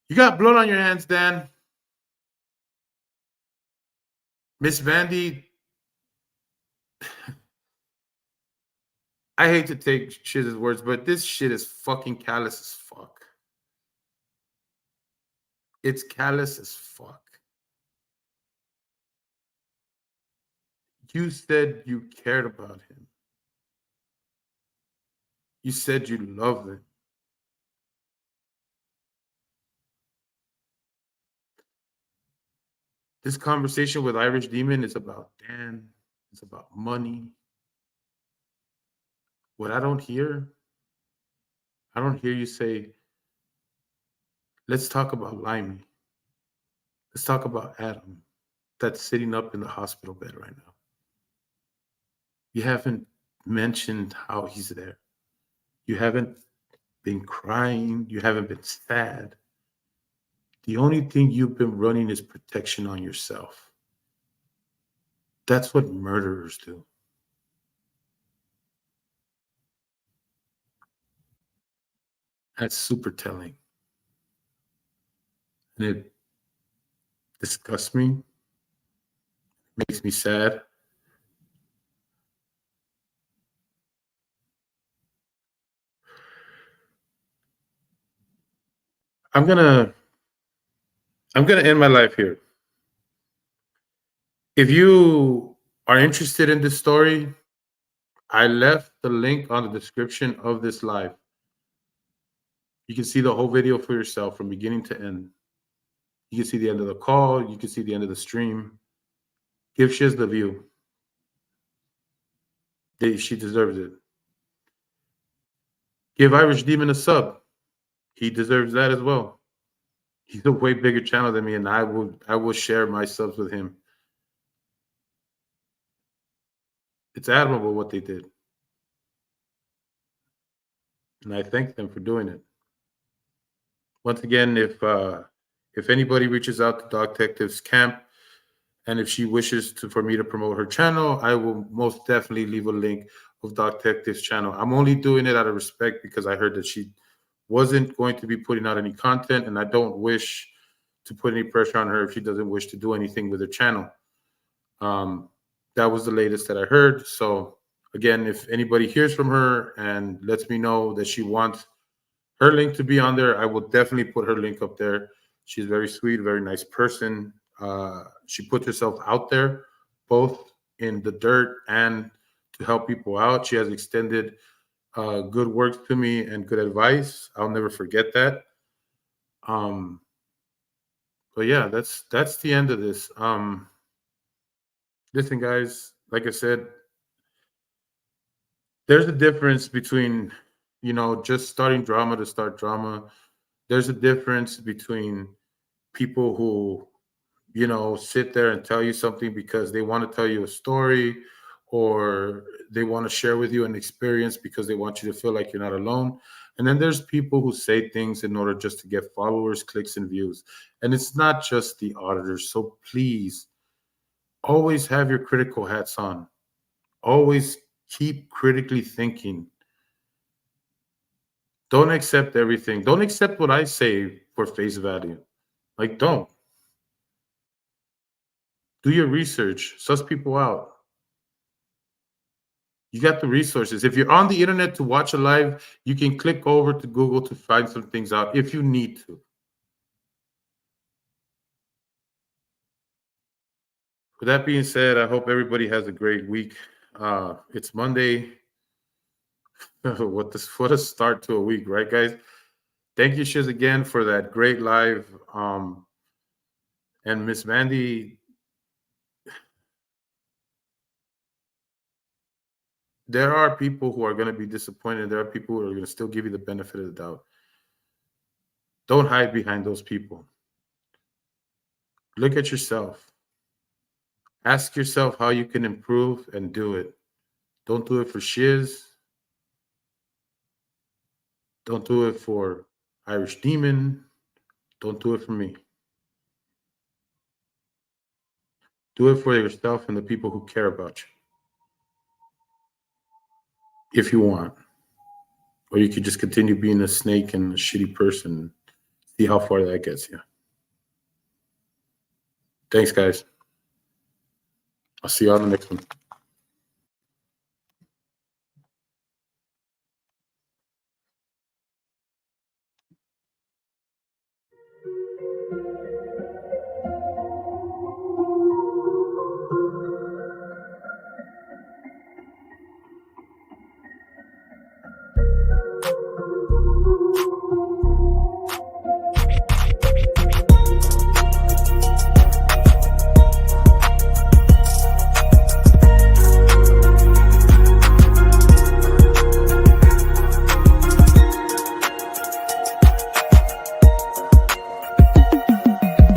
You got blood on your hands, Dan. Miss Mandy, I hate to take Shizz's words, but this shit is fucking callous as fuck. It's callous as fuck. You said you cared about him. You said you loved him. This conversation with Irish Demon is about Dan. It's about money. What I don't hear you say, let's talk about Limey. Let's talk about Adam that's sitting up in the hospital bed right now. You haven't mentioned how he's there. You haven't been crying. You haven't been sad. The only thing you've been running is protection on yourself. That's what murderers do. That's super telling. and it disgusts me, makes me sad. I'm gonna end my life here. If you are interested in this story, I left the link on the description of this live. You can see the whole video for yourself from beginning to end. You can see the end of the call. You can see the end of the stream. Give Shizz the view. She deserves it. Give Irish Demon a sub. He deserves that as well. He's a way bigger channel than me, and I will share my subs with him. It's admirable what they did, and I thank them for doing it. Once again, if anybody reaches out to Dog Detective's camp, and if she wishes for me to promote her channel, I will most definitely leave a link of Dog Detective's channel. I'm only doing it out of respect because I heard that she wasn't going to be putting out any content, and I don't wish to put any pressure on her if she doesn't wish to do anything with her channel. That was the latest that I heard. So again, if anybody hears from her and lets me know that she wants her link to be on there, I will definitely put her link up there. She's very sweet, very nice person. She puts herself out there, both in the dirt and to help people out. She has extended good words to me and good advice. I'll never forget that. But yeah, that's the end of this. Listen, guys, like I said, there's a difference between, just starting drama to start drama. There's a difference between people who, sit there and tell you something because they want to tell you a story, or they want to share with you an experience because they want you to feel like you're not alone. And then there's people who say things in order just to get followers, clicks, and views. And it's not just the auditors. So please, always have your critical hats on. Always keep critically thinking. Don't accept everything. Don't accept what I say for face value. Like, don't. Do your research. Suss people out. You got the resources. If you're on the internet to watch a live, you can click over to Google to find some things out if you need to. With that being said, I hope everybody has a great week. It's Monday. What a start to a week, right, guys? Thank you, Shizz, again for that great live. And Miss Mandy, there are people who are going to be disappointed. There are people who are going to still give you the benefit of the doubt. Don't hide behind those people. Look at yourself. Ask yourself how you can improve and do it. Don't do it for Shizz. Don't do it for Irish Demon. Don't do it for me. Do it for yourself and the people who care about you, if you want. Or you could just continue being a snake and a shitty person. See how far that gets you. Thanks, guys. I'll see you on the next one.